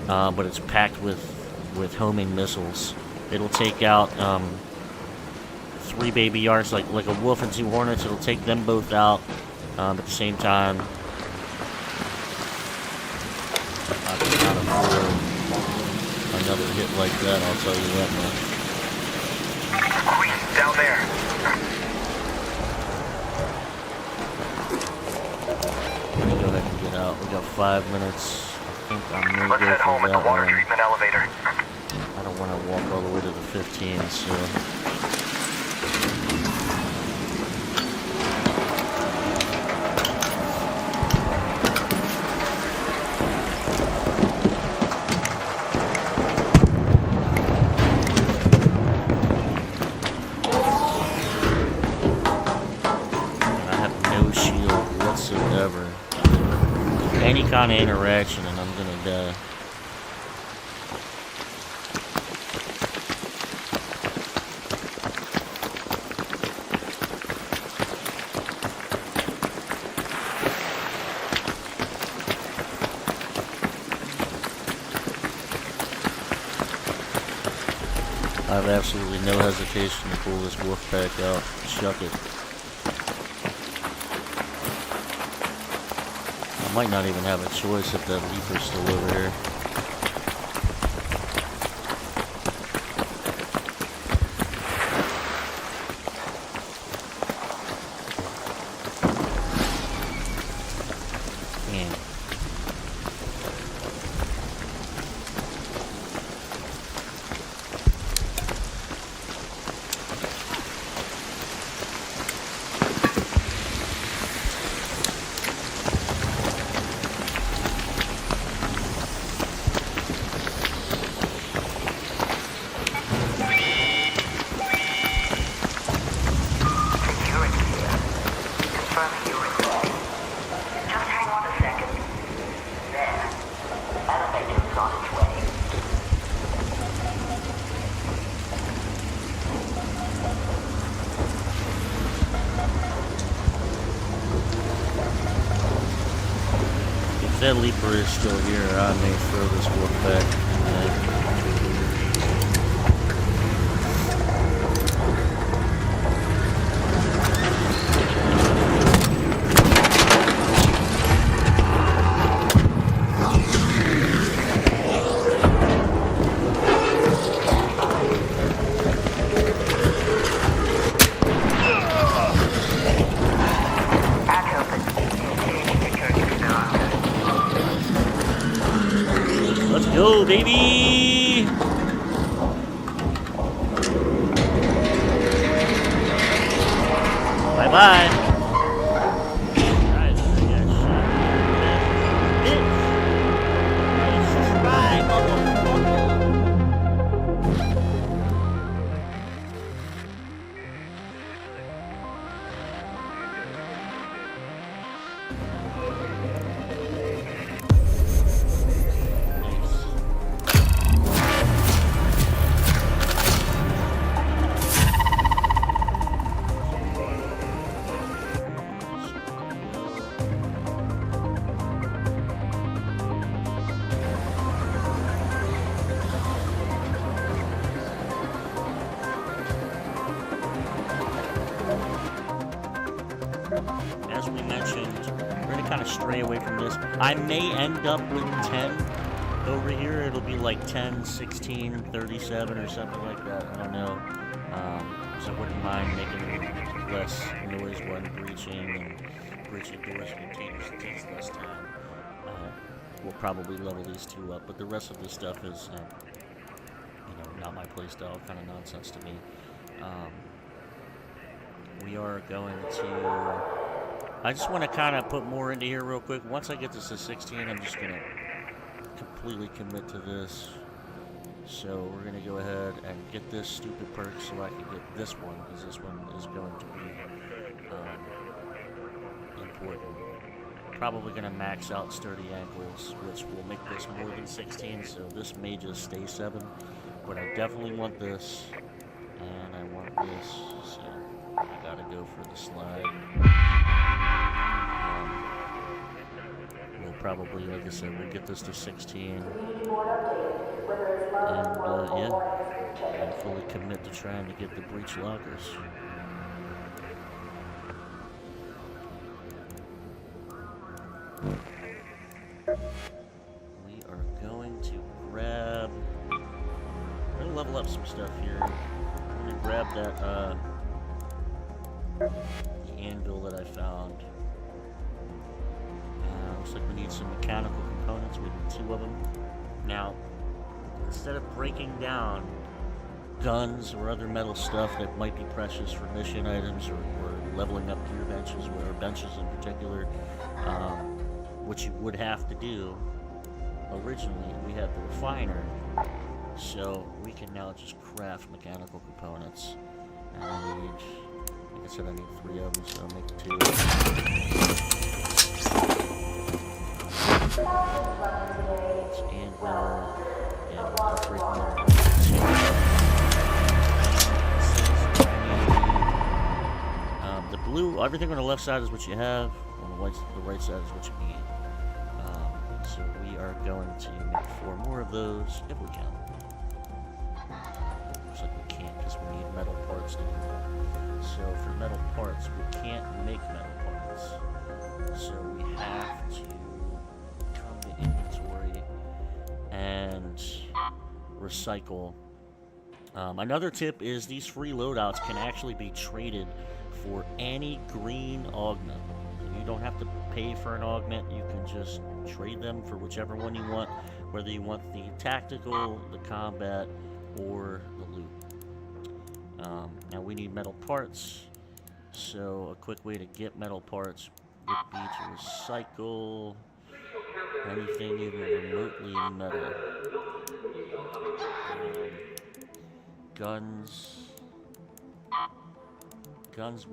but it's packed with homing missiles. It'll take out 3 baby yards, like a wolf and 2 hornets. It'll take them both out at the same time. I cannot afford another hit like that, I'll tell you that much. Queen, down there. Let me go ahead and get out. We got 5 minutes. I think I'm gonna Let's go head for home at that the water one. treatment elevator. I don't want to walk all the way to the 15, so... I have no shield whatsoever. Any kind of interaction and I'm gonna die. I have absolutely no hesitation to pull this wolf pack out. Shuck it. I might not even have a choice if that leaper's still over here. Man. If that leaper is still here, I may throw this wolf back. Let's go, baby! Bye-bye. As we mentioned, we're going to kind of stray away from this. I may end up with 10 over here. It'll be like 10, 16, 37 or something like that. I don't know. So I wouldn't mind making less noise when breaching, and breaching doors and containers. It takes less time. We'll probably level these 2 up, but the rest of this stuff is, not my playstyle, kind of nonsense to me. We are going to... I just want to kind of put more into here real quick. Once I get this to 16, I'm just going to completely commit to this. So we're going to go ahead and get this stupid perk so I can get this one, because this one is going to be important. Probably going to max out sturdy ankles, which will make this more than 16, so this may just stay 7. But I definitely want this, and I want this, so I gotta go for the slide. We'll probably, like I said, we'll get this to 16. And yeah, and fully commit to trying to get the breach lockers. We are going to grab. We're gonna level up some stuff here. We're gonna grab that the anvil that I found. Looks like we need some mechanical components. We need 2 of them. Now, instead of breaking down guns or other metal stuff that might be precious for mission items or leveling up gear benches, or benches in particular, which you would have to do, originally we had the refiner, so we can now just craft mechanical components. And I need, like I said, I need 3 of them, so I'll make 2. It's anvil, and we'll upgrade more. The blue, everything on the left side is what you have, on the right side is what you need. So we are going to make 4 more of those, if we can. Looks like we can't, because we need metal parts to do that. So for metal parts, we can't make metal parts. So we have to come to inventory and recycle. Another tip is these free loadouts can actually be traded for any green augment. You don't have to pay for an augment, you can just trade them for whichever one you want, whether you want the tactical, the combat, or the loot. Now we need metal parts, so a quick way to get metal parts would be to recycle anything even remotely metal. Guns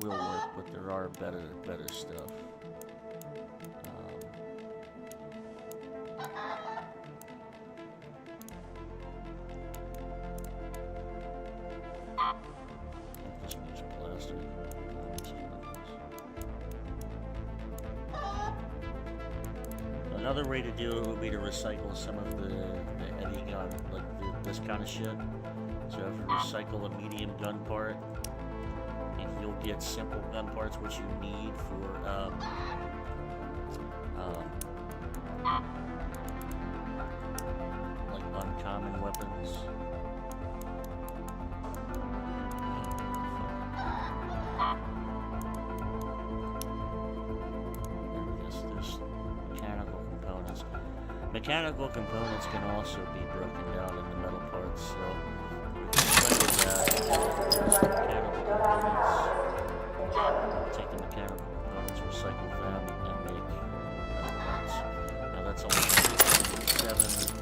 will work, but there are better stuff. Just use plastic. Another way to do it would be to recycle some of the heavy gun, like this kind of shit. So if you recycle a medium gun part, and you'll get simple gun parts, which you need for like uncommon weapons. There's mechanical components. Mechanical components can also be broken down into metal parts, so we can play with that. Take the mechanical components, recycle them, and make metal parts. Now that's only 7.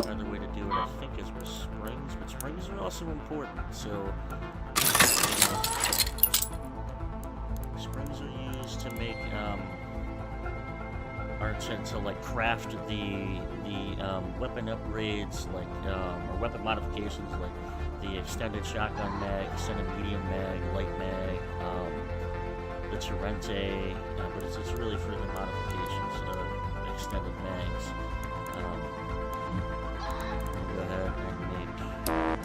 Another way to do it, I think, is with springs, but springs are also important. So springs are used to make to like craft the weapon upgrades, like or weapon modifications, like the extended shotgun mag, extended medium mag, light mag, the Torrente, but it's really for the modifications of extended mags. Go ahead and make that.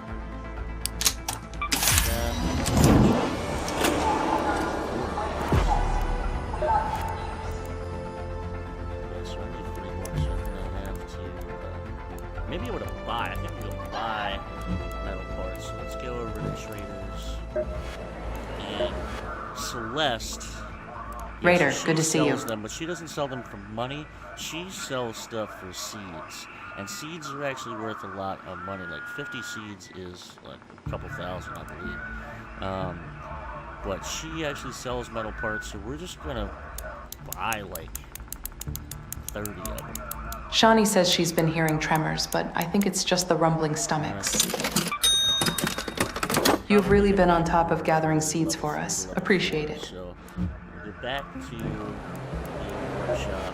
So I need 3 more, so I'm gonna have to maybe able to buy. I think we'll buy metal parts. So let's go over to traders. And Celeste. Raider, yes, good to see you. Them, but she doesn't sell them for money. She sells stuff for seeds. And seeds are actually worth a lot of money. Like 50 seeds is like a couple thousand, I believe. But she actually sells metal parts, so we're just gonna buy like 30 of them. Shawnee says she's been hearing tremors, but I think it's just the rumbling stomachs. You've really been on top of gathering seeds for us. Appreciate it. So we'll go back to the workshop,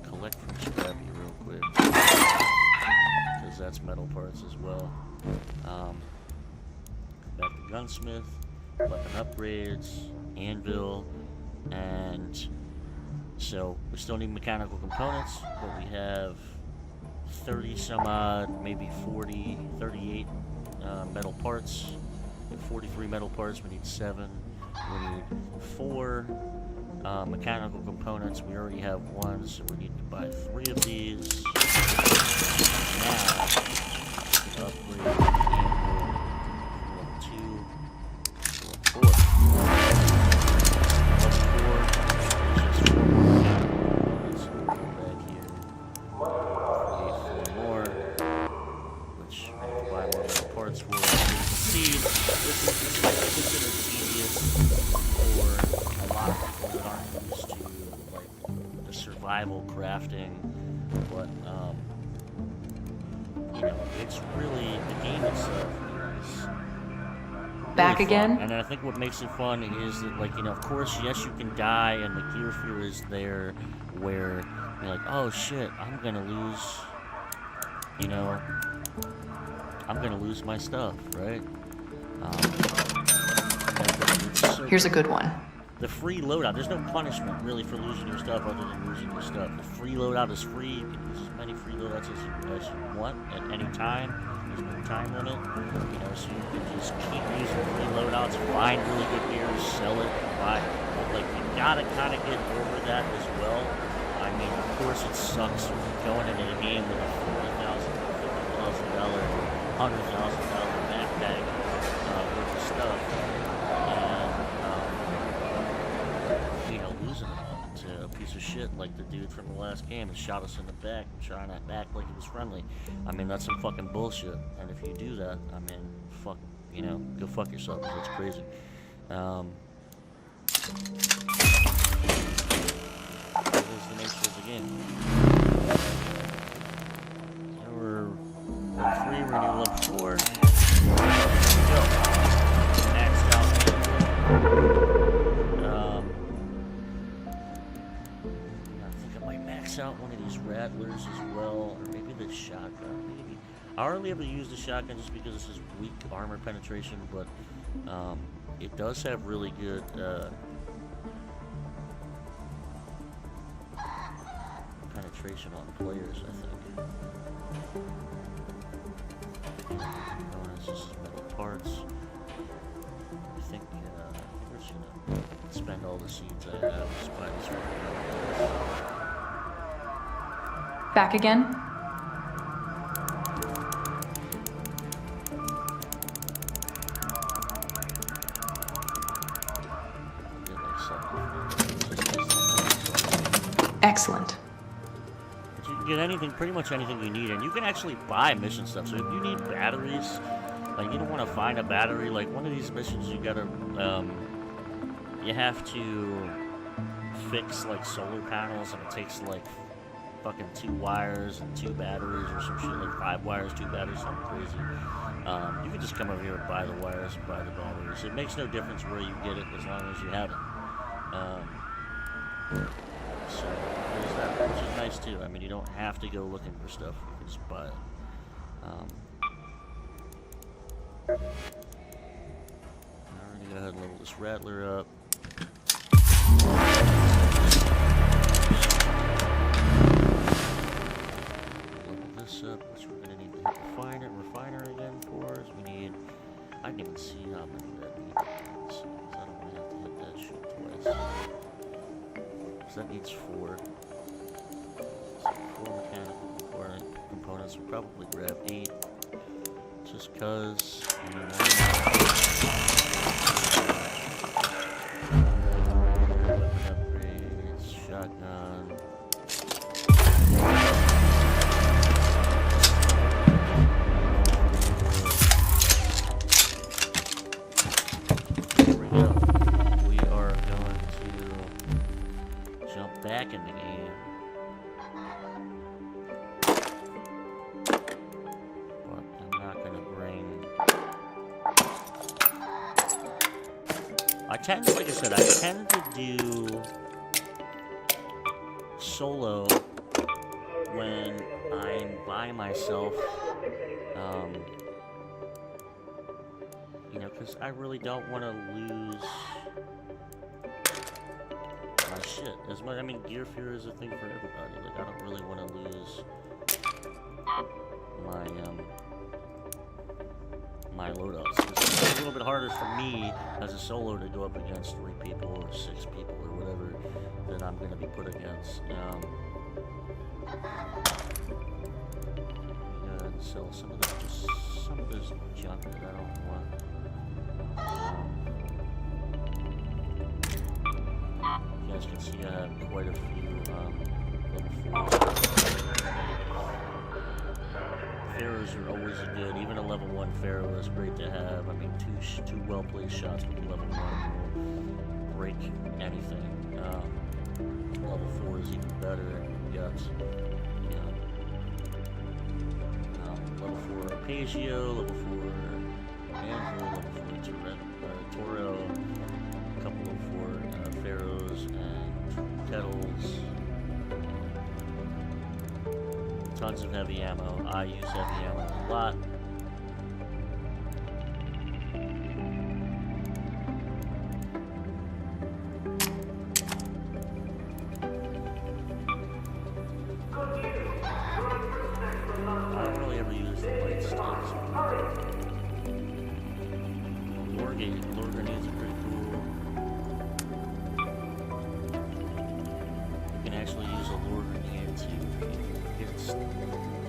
collect from Scrappy real quick, because that's metal parts as well. Back to Gunsmith, weapon upgrades, anvil, and so we still need mechanical components, but we have 30 some odd, maybe 40, 38 metal parts. We have 43 metal parts, we need 7. We need 4 mechanical components. We already have 1, so we need to buy 3 of these. Now, upgrade level 2 to level 4. Level 4 is just 4 more mechanical components. We'll go back here. Create 4 more, which we have to buy more metal parts for. As you can see, this is considered tedious for a lot of people that aren't used to like the survival crafting, but you know, it's really the game itself is Back really again? fun. And I think what makes it fun is that, like, you know, of course, yes, you can die, and the gear fear is there, where you're like, oh shit, I'm gonna lose, you know, I'm gonna lose my stuff, right? So Here's a good one. the free loadout, there's no punishment really for losing your stuff other than losing your stuff. The free loadout is free. You can use as many free loadouts as you want at any time. There's no time limit. You know, so you can just keep using free loadouts, find really good gear, sell it, buy it. But, like, you gotta kind of get over that as well. I mean, of course it sucks when you're going into the game with a $40,000, $50,000, $100,000 backpack worth of stuff. Losing it all to a piece of shit like the dude from the last game that shot us in the back, trying to act like he was friendly. I mean, that's some fucking bullshit. And if you do that, I mean, fuck, you know, go fuck yourself, because it's crazy. That is the nature of the game. So we're level 3, we're gonna level 4. Go. Maxed out. Out one of these rattlers as well, or maybe the shotgun. Maybe I hardly ever use the shotgun just because this is weak armor penetration, but it does have really good penetration on players, I think. Bonus, this is metal parts. I think we're just gonna spend all the seeds I have. Just buy this one. Back again? Excellent. But you can get anything, pretty much anything you need, and you can actually buy mission stuff. So if you need batteries, like you don't want to find a battery, like one of these missions you gotta, you have to fix like solar panels, and it takes like fucking 2 wires and 2 batteries or some shit, like 5 wires, 2 batteries, something crazy. You can just come over here and buy the wires and buy the batteries. It makes no difference where you get it as long as you have it. So there's that, which is nice too. I mean, you don't have to go looking for stuff. You can just buy it. Now we're gonna go ahead and level this rattler up. Up, which we're going to need to hit refiner again for us. We need, I didn't even see how many that needs, because I don't want to have to hit that shit twice. Because that needs 4. So 4 mechanical components. We'll probably grab 8, just because, you know, weapon upgrades, shotgun. Back in the game. But I'm not going to bring... I tend to do solo when I'm by myself. You know, Because I really don't want to lose my shit. As much, I mean, gear fear is a thing for everybody. Like, I don't really want to lose my loadouts. It's a little bit harder for me as a solo to go up against 3 people or 6 people or whatever that I'm going to be put against. And sell some of this junk that I don't want. You guys can see I have quite a few level 4s. Pharaohs are always good. Even a level 1 Pharaoh is great to have. I mean, two well-placed shots with level 1 will break anything. Level 4 is even better. You got, level 4 Arpeggio, level 4 Andrew, level 4 Toro, a couple of 4 Pharaohs and Kettles. Tons of heavy ammo. I use heavy ammo a lot. I don't really ever use the light sticks. Lure grenades are pretty cool. You can actually use a lure grenade to hit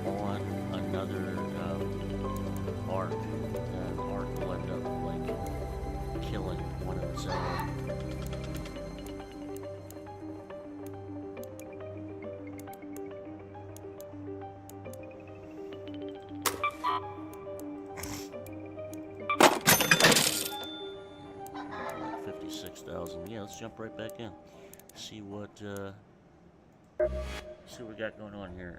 on another arc, and arc will end up like killing one of its own. Like 56,000. Yeah, let's jump right back in. See what we got going on here.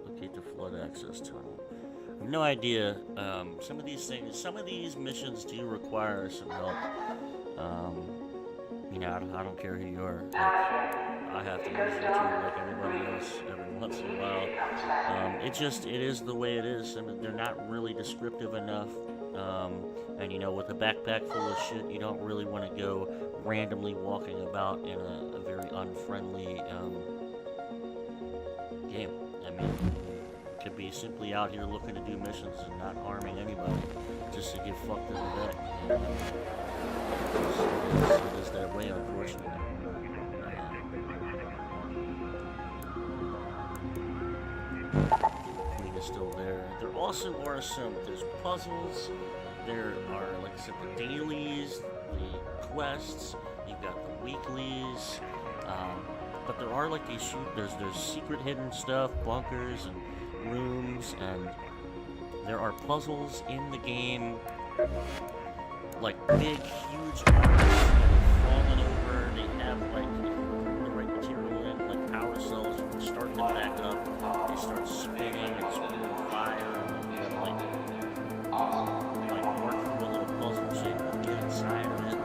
Locate the flood access tunnel. I have no idea. Some of these missions do require some help. I don't care who you are. Like, I have to use YouTube like everybody else every once in a while. It is the way it is. I mean, they're not really descriptive enough. And with a backpack full of shit, you don't really want to go randomly walking about in a very unfriendly game. I mean, you could be simply out here looking to do missions and not harming anybody, just to get fucked in the back. It is that way, unfortunately. Queen is still there. There also are there's puzzles. There are, like I said, the dailies, the quests, you've got the weeklies, but there are like there's secret hidden stuff, bunkers and rooms, and there are puzzles in the game, like big, huge arcs that have fallen over. They have like, if you put the right material in, like power cells, you can start them back up, they start spinning and spewing fire, and like work through a little puzzle so you can get inside of it.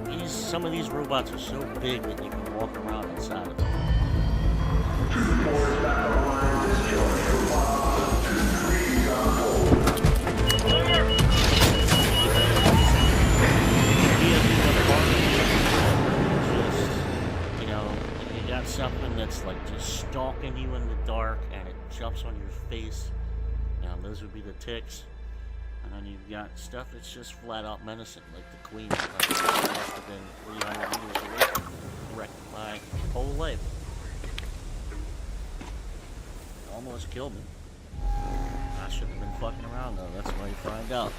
Like some of these robots are so big that you can walk around inside of them. You got something that's like just stalking you in the dark and it jumps on your face. Those would be the ticks. And then you've got stuff that's just flat out menacing, like the Queen. Must have been 300 meters away from me, wrecked my whole life. Almost killed me. I shouldn't have been fucking around though, that's why you find out.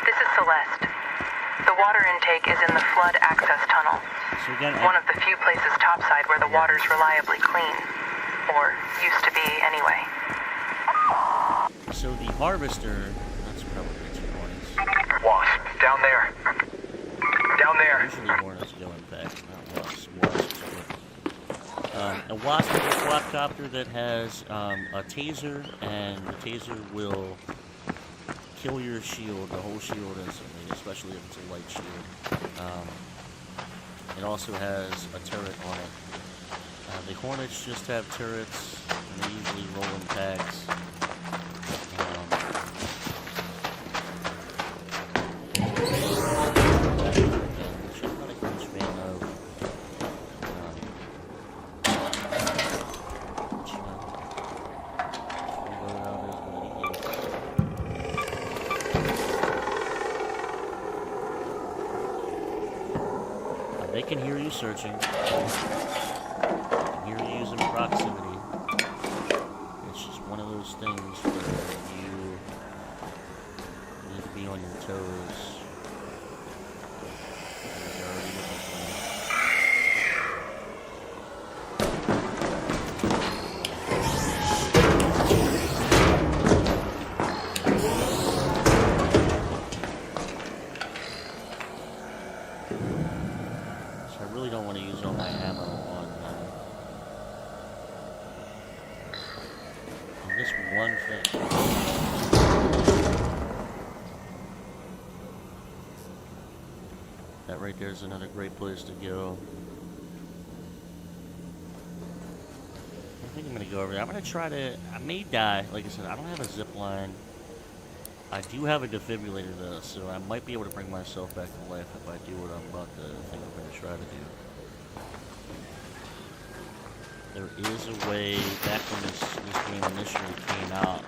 This is Celeste. The water intake is in the flood access tunnel. So again, one of the few places topside where the water's reliably clean. Or used to be anyway. So the harvester, that's probably 2 hornets. Wasp, down there. Down there. Usually hornets go in back, not wasps. A wasp is a quadcopter that has a taser, and the taser will kill your shield, the whole shield instantly, especially if it's a light shield. It also has a turret on it. The Hornets just have turrets, and they usually roll in packs. They can hear you searching. They can hear you using proximity. It's just one of those things where you need to be on your toes. They're already looking for you. I really don't want to use all my ammo on this one thing. That right there is another great place to go. I think I'm going to go over there. I'm going to try to... I may die. Like I said, I don't have a zip line. I do have a defibrillator though, so I might be able to bring myself back to life if I do what I'm about to think I'm going to try to do. There is a way, back when this game initially came out,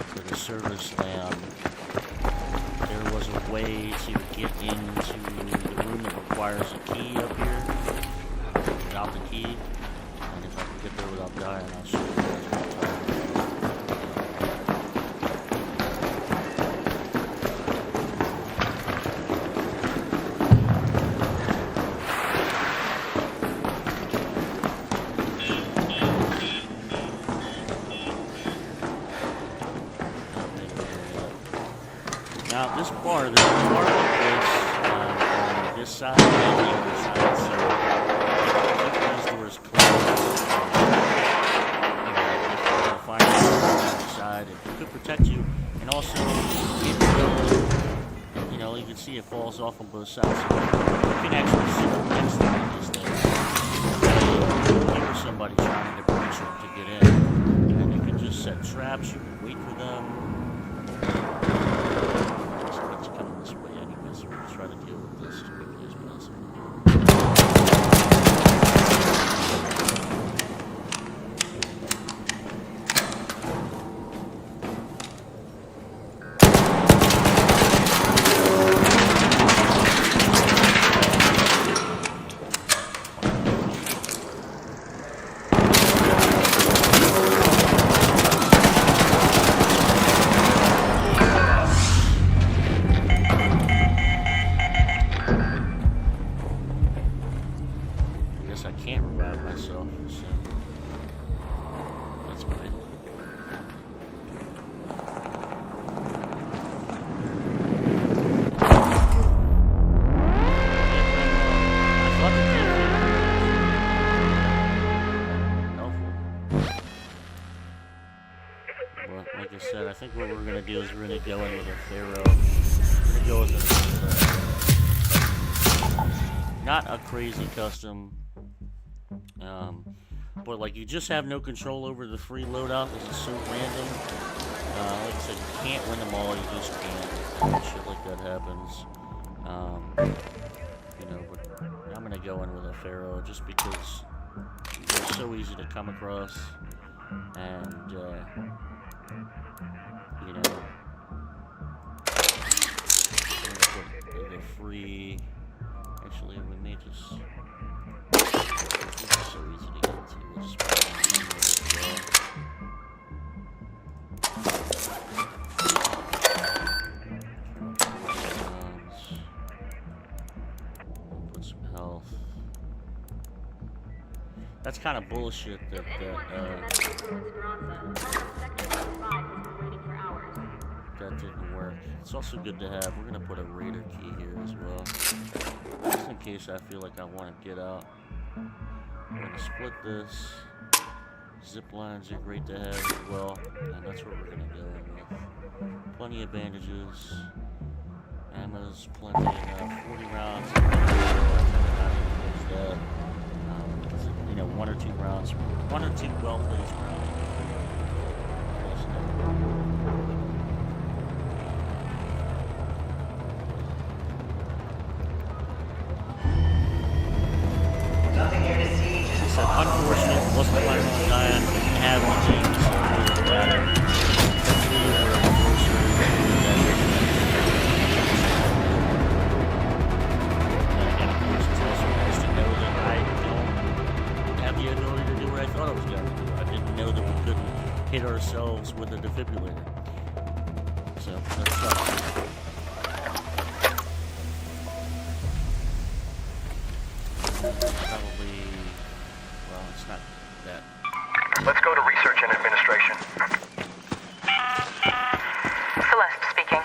for the server slam, there was a way to get into the room that requires a key up here, without the key, and if I can get there without dying, I'll show you guys what I'm talking about. Now, this bar, there's a bar like this on this side and the other side, so keep these doors closed. If you find it on the other side, it could protect you, and also, it will, you can see it falls off on both sides, so you can actually sit next to these things. Hear somebody trying to breach it to get in, and you can just set traps, you can wait for them. Try to deal with this as quickly as possible. I can't revive myself, so that's great. Well, like I said, I think what we're going to do is we're going to go in with a Pharaoh. We're going to go with not a crazy custom. But like you just have no control over the free loadout because it's so random. Like I said, you can't win them all, you just can't. Shit like that happens. But I'm gonna go in with a Pharaoh just because they're so easy to come across. And, the free... Actually, we may just... It's so easy to get into. We'll just put it on as well. Put some health. That's kind of bullshit that didn't work. It's also good to have. We're gonna put a Raider key here as well, just in case I feel like I want to get out. We're gonna split this. Zip lines are great to have as well, and that's what we're gonna go in with. Plenty of bandages, Ammo's plenty. 40 rounds. You know, 1 or 2 rounds. 1 or 2 well-placed rounds. Nothing here to see, just It's unfortunate. Wasn't planning on dying. Didn't have anything. So it was bad. Hopefully, we're closer to that. And again, of course, it's also nice to know that I don't have the ability to do what I thought I was going to do. I didn't know that we couldn't hit ourselves with a defibrillator. So that sucks. Probably, well, it's not that. Let's go to research and administration. Celeste speaking.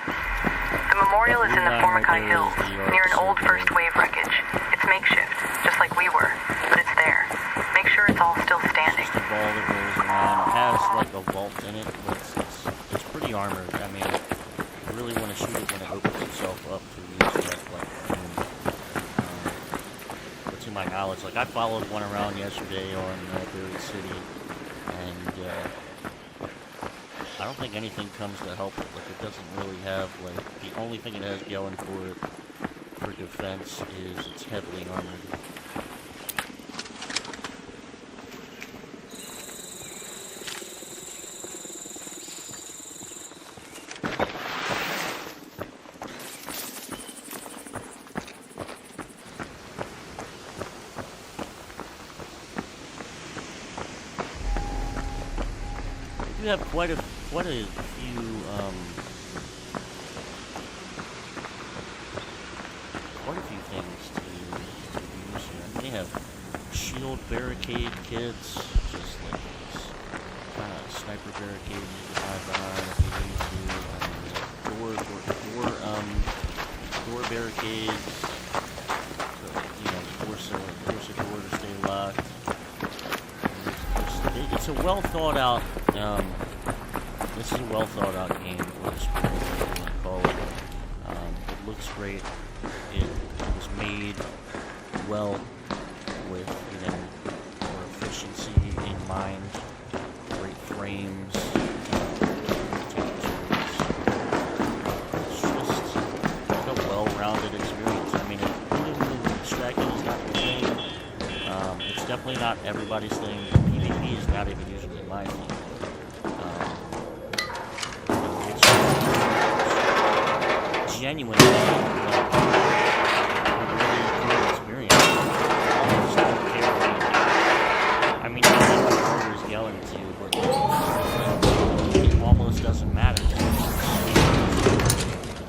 The memorial is in the Formica Hills, near an old first wave wreckage. It's makeshift, just like we were, but it's there. Make sure it's all still standing. It's just a ball that rolls around. It has like a vault in it, but it's pretty armored. I mean, I really want to shoot it when it opens itself up to use stuff like. To my knowledge, like I followed one around yesterday on Buried City, and I don't think anything comes to help it. Like it doesn't really have like the only thing it has going for it for defense is it's heavily armored. We have quite a few things to use here. I mean, they have shield barricade kits, just like this kind of sniper barricade you can hide behind if you need to. Door barricades, so, you know, force a door to stay locked. It's a well thought out. This is a well thought out game. Whatever you want to call it. It looks great. It was made well with, you know, more efficiency in mind. Great frames. It's just like a well-rounded experience. I mean, extracting is not your thing. It's definitely not everybody's thing. PvP is not even usually my thing. It's genuinely like, a really cool experience. I just don't care what you do. I mean, I know what the order is yelling at you, but it almost doesn't matter.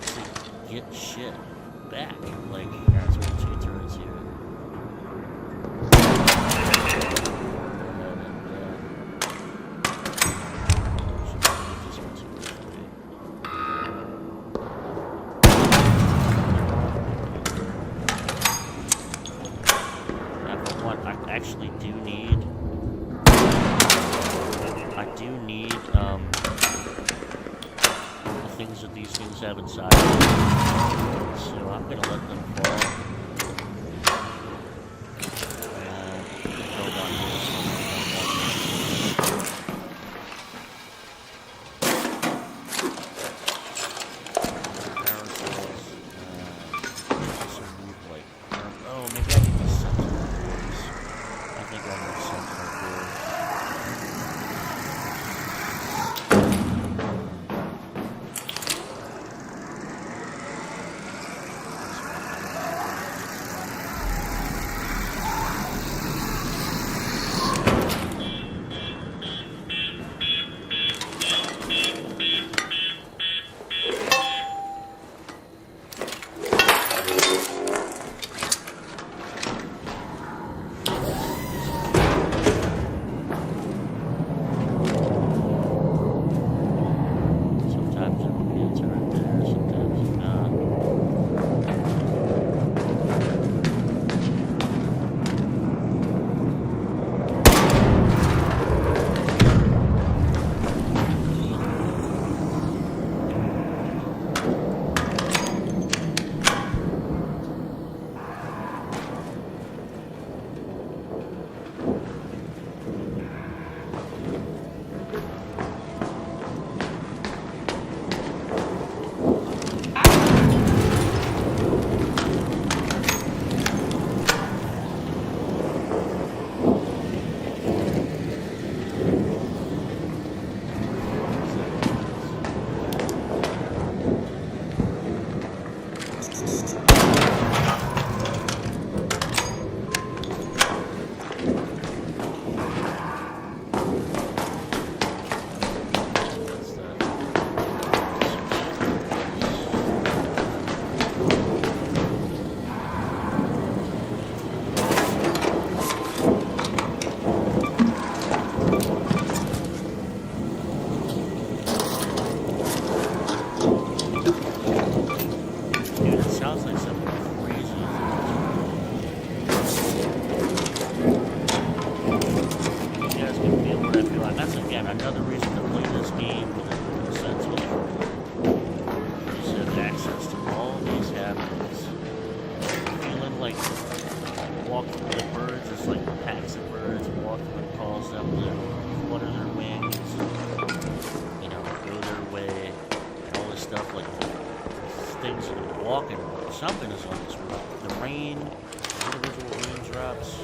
To get shit back. Like, that's what the 2 turns here. Things that these things have inside. So I'm gonna let them fall. And build on this. Power cells. Some move like. Oh, maybe I can just sentinel boards. I think I need sentinel boards. stuff like things that are walking. Something is on this roof. The rain, individual raindrops.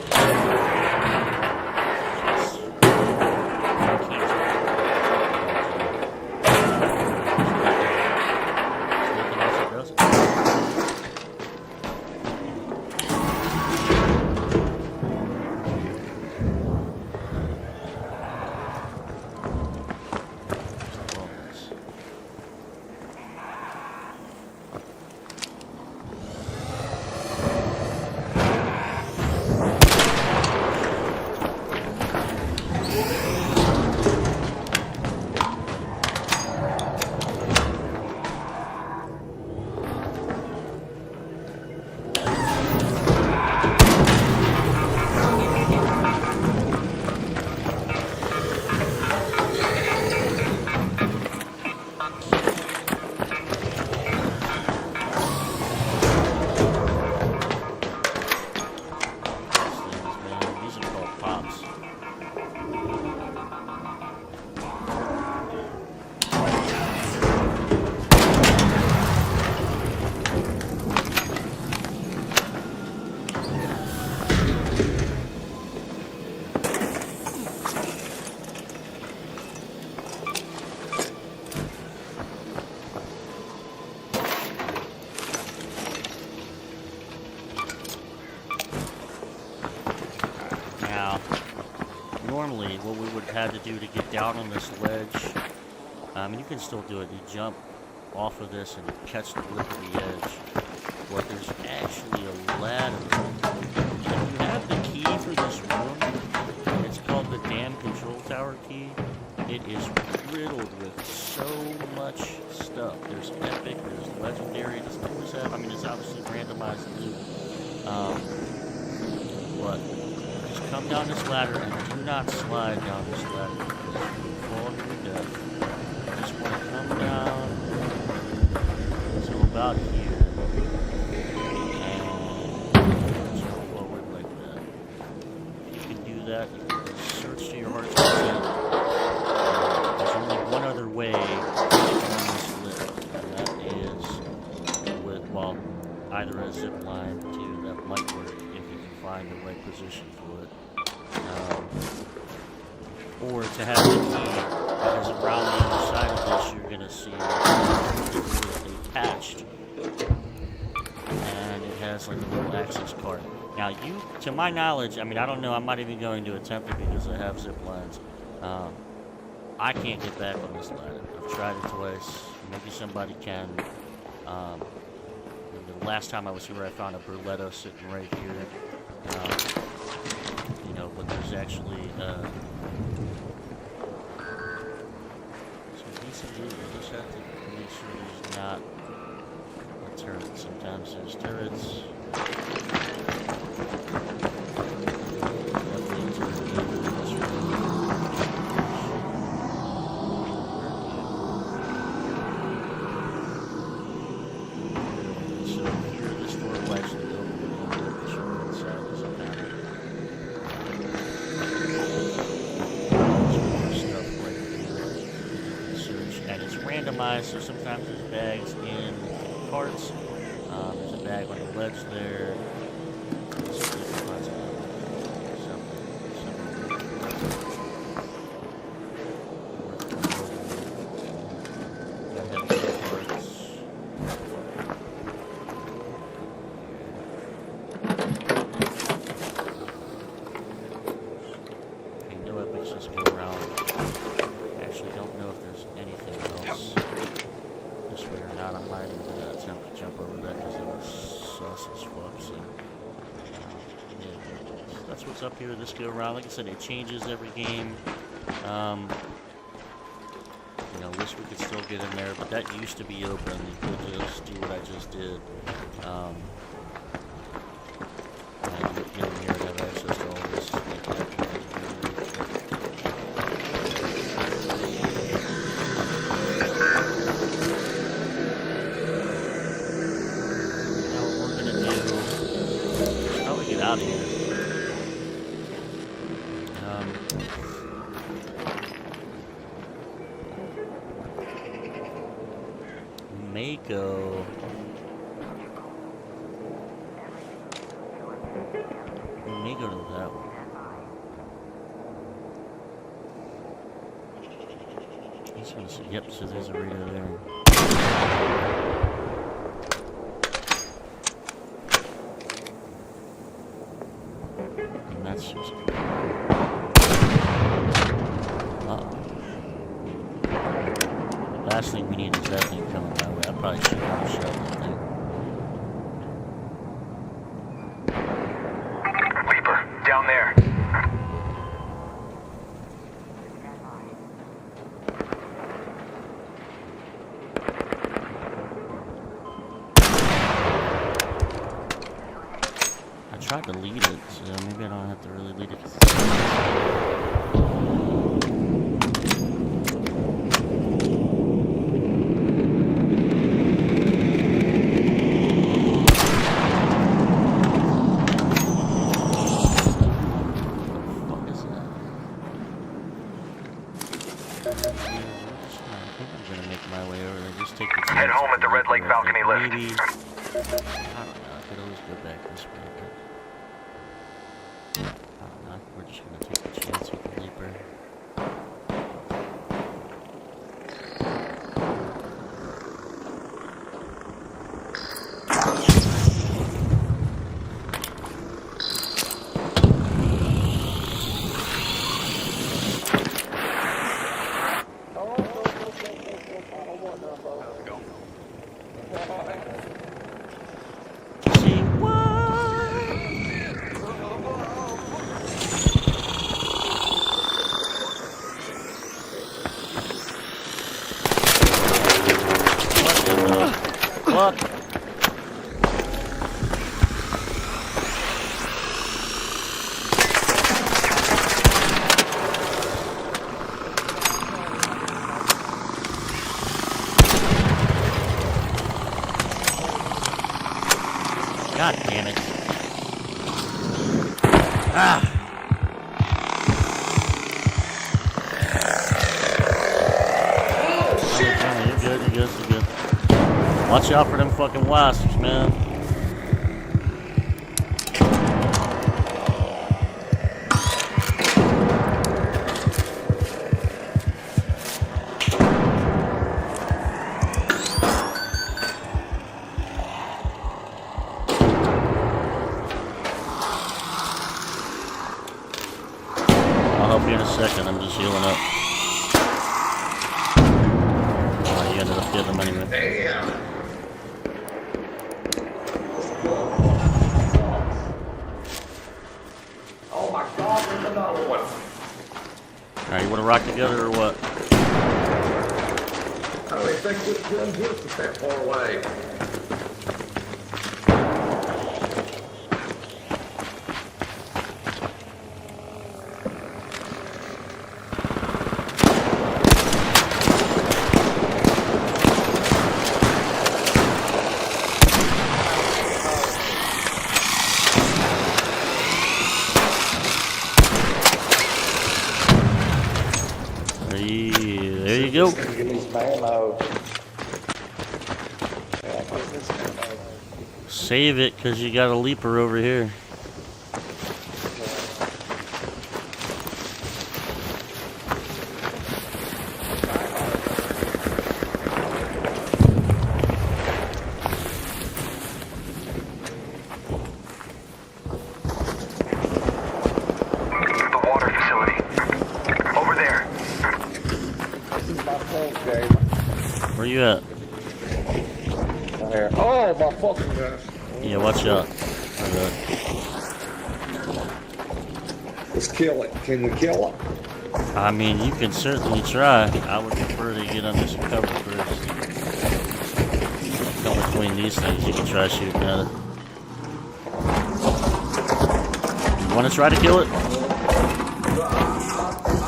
Normally, what we would have had to do to get down on this ledge, and you can still do it, you jump off of this and catch the lip of the edge, but there's actually a ladder. If you have the key for this room, it's called the Dam Control Tower key. It is riddled with so much stuff. There's epic, there's legendary, doesn't always have, I mean, it's obviously randomized loot, but come down this ladder and do not slide down this ladder because you will fall to your death. You just want to come down to about here and jump forward like that. If you can do that, you can search to your heart's content. There's only one other way to get on this lift, and that is with, well, either a zip line too, that might work if you can find the right position for it. Or to have the key, because around the other side of this you're going to see it's attached, and it has like a little access card. Now you, to my knowledge, I mean I don't know, I'm not even going to attempt it because I have zip lines. I can't get back on this ladder. I've tried it twice, maybe somebody can. The last time I was here I found a Berletto sitting right here. But there's actually, so basically you just have to make sure there's not a turret. Sometimes there's turrets. Definitely a turret in this room. So here this door will actually open and the show inside is a panel. Randomized, so sometimes there's bags in carts. There's a bag on the ledge there. Okay, no epics, just go around. I actually don't know if there's anything else. This way or not, I'm not even going to attempt to jump over that because it was sus as fuck. So, yeah, that's what's up here this go around. Like I said, it changes every game. Wish we could still get in there, but that used to be open. You could just do what I just did. And get in here and have access to all this. Out of here. Mako. We may go to that one. This one's, yep, so there's a Rita there. And that's just... Last thing we need is that thing coming my way. I probably should have shot that thing. Leaper, down there. I tried to lead it, so maybe I don't have to really lead it. Head home at the Red Lake balcony lift. Maybe, I don't know, I could always go back this way, but I don't know, we're just gonna take a chance with the Leaper. Fuck. God damn it. Ah. You're good, you're good, you're good. Watch out for them fucking wasps, man. I'll help you in a second, I'm just healing up. Oh, you ended up getting them anyway. Damn. Oh my God, there's another one. Alright, you wanna rock together or what? I don't even think this gun hits us that far away. There you go. Save it, cause you got a Leaper over here. The water facility. Over there. Where you at? Oh my fucking gosh. Yeah, watch out. Okay. Let's kill it. Can we kill it? I mean, you can certainly try. I would prefer to get under some cover first. Come between these things, you can try shooting at it. You want to try to kill it? I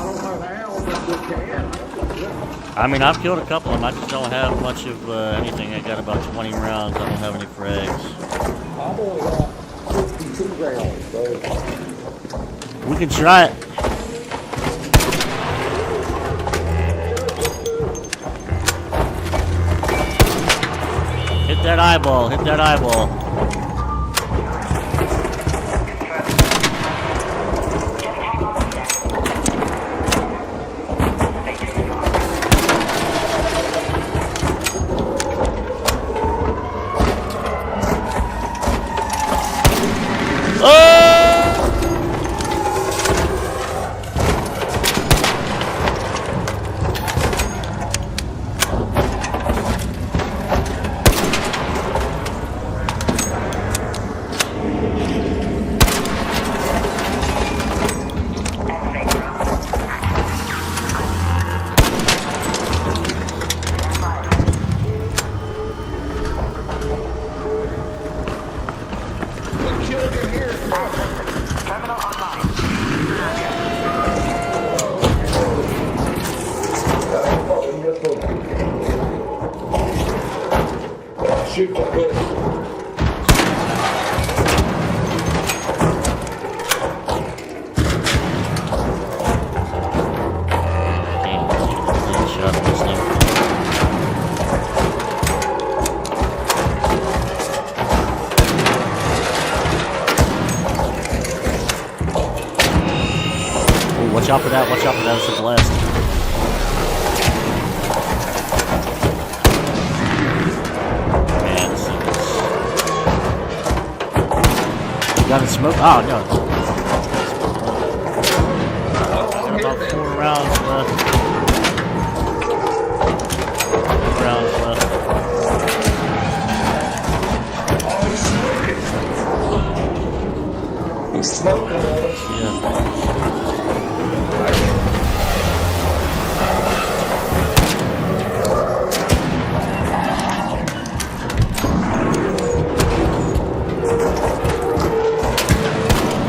don't know how, but we can. I mean, I've killed a couple of them. I just don't have much of anything. I got about 20 rounds. I don't have any frags. I've only got 52 rounds, so. We can try it. that eyeball. Hit that eyeball. Shoot the quick. Shot this thing. Ooh, watch out for that, watch out for that, it's a blast. Man, this thing is... You got it smoke? Oh, no. Got about 4 rounds left. 4 rounds left. He's smoking. He's smoking. Yeah.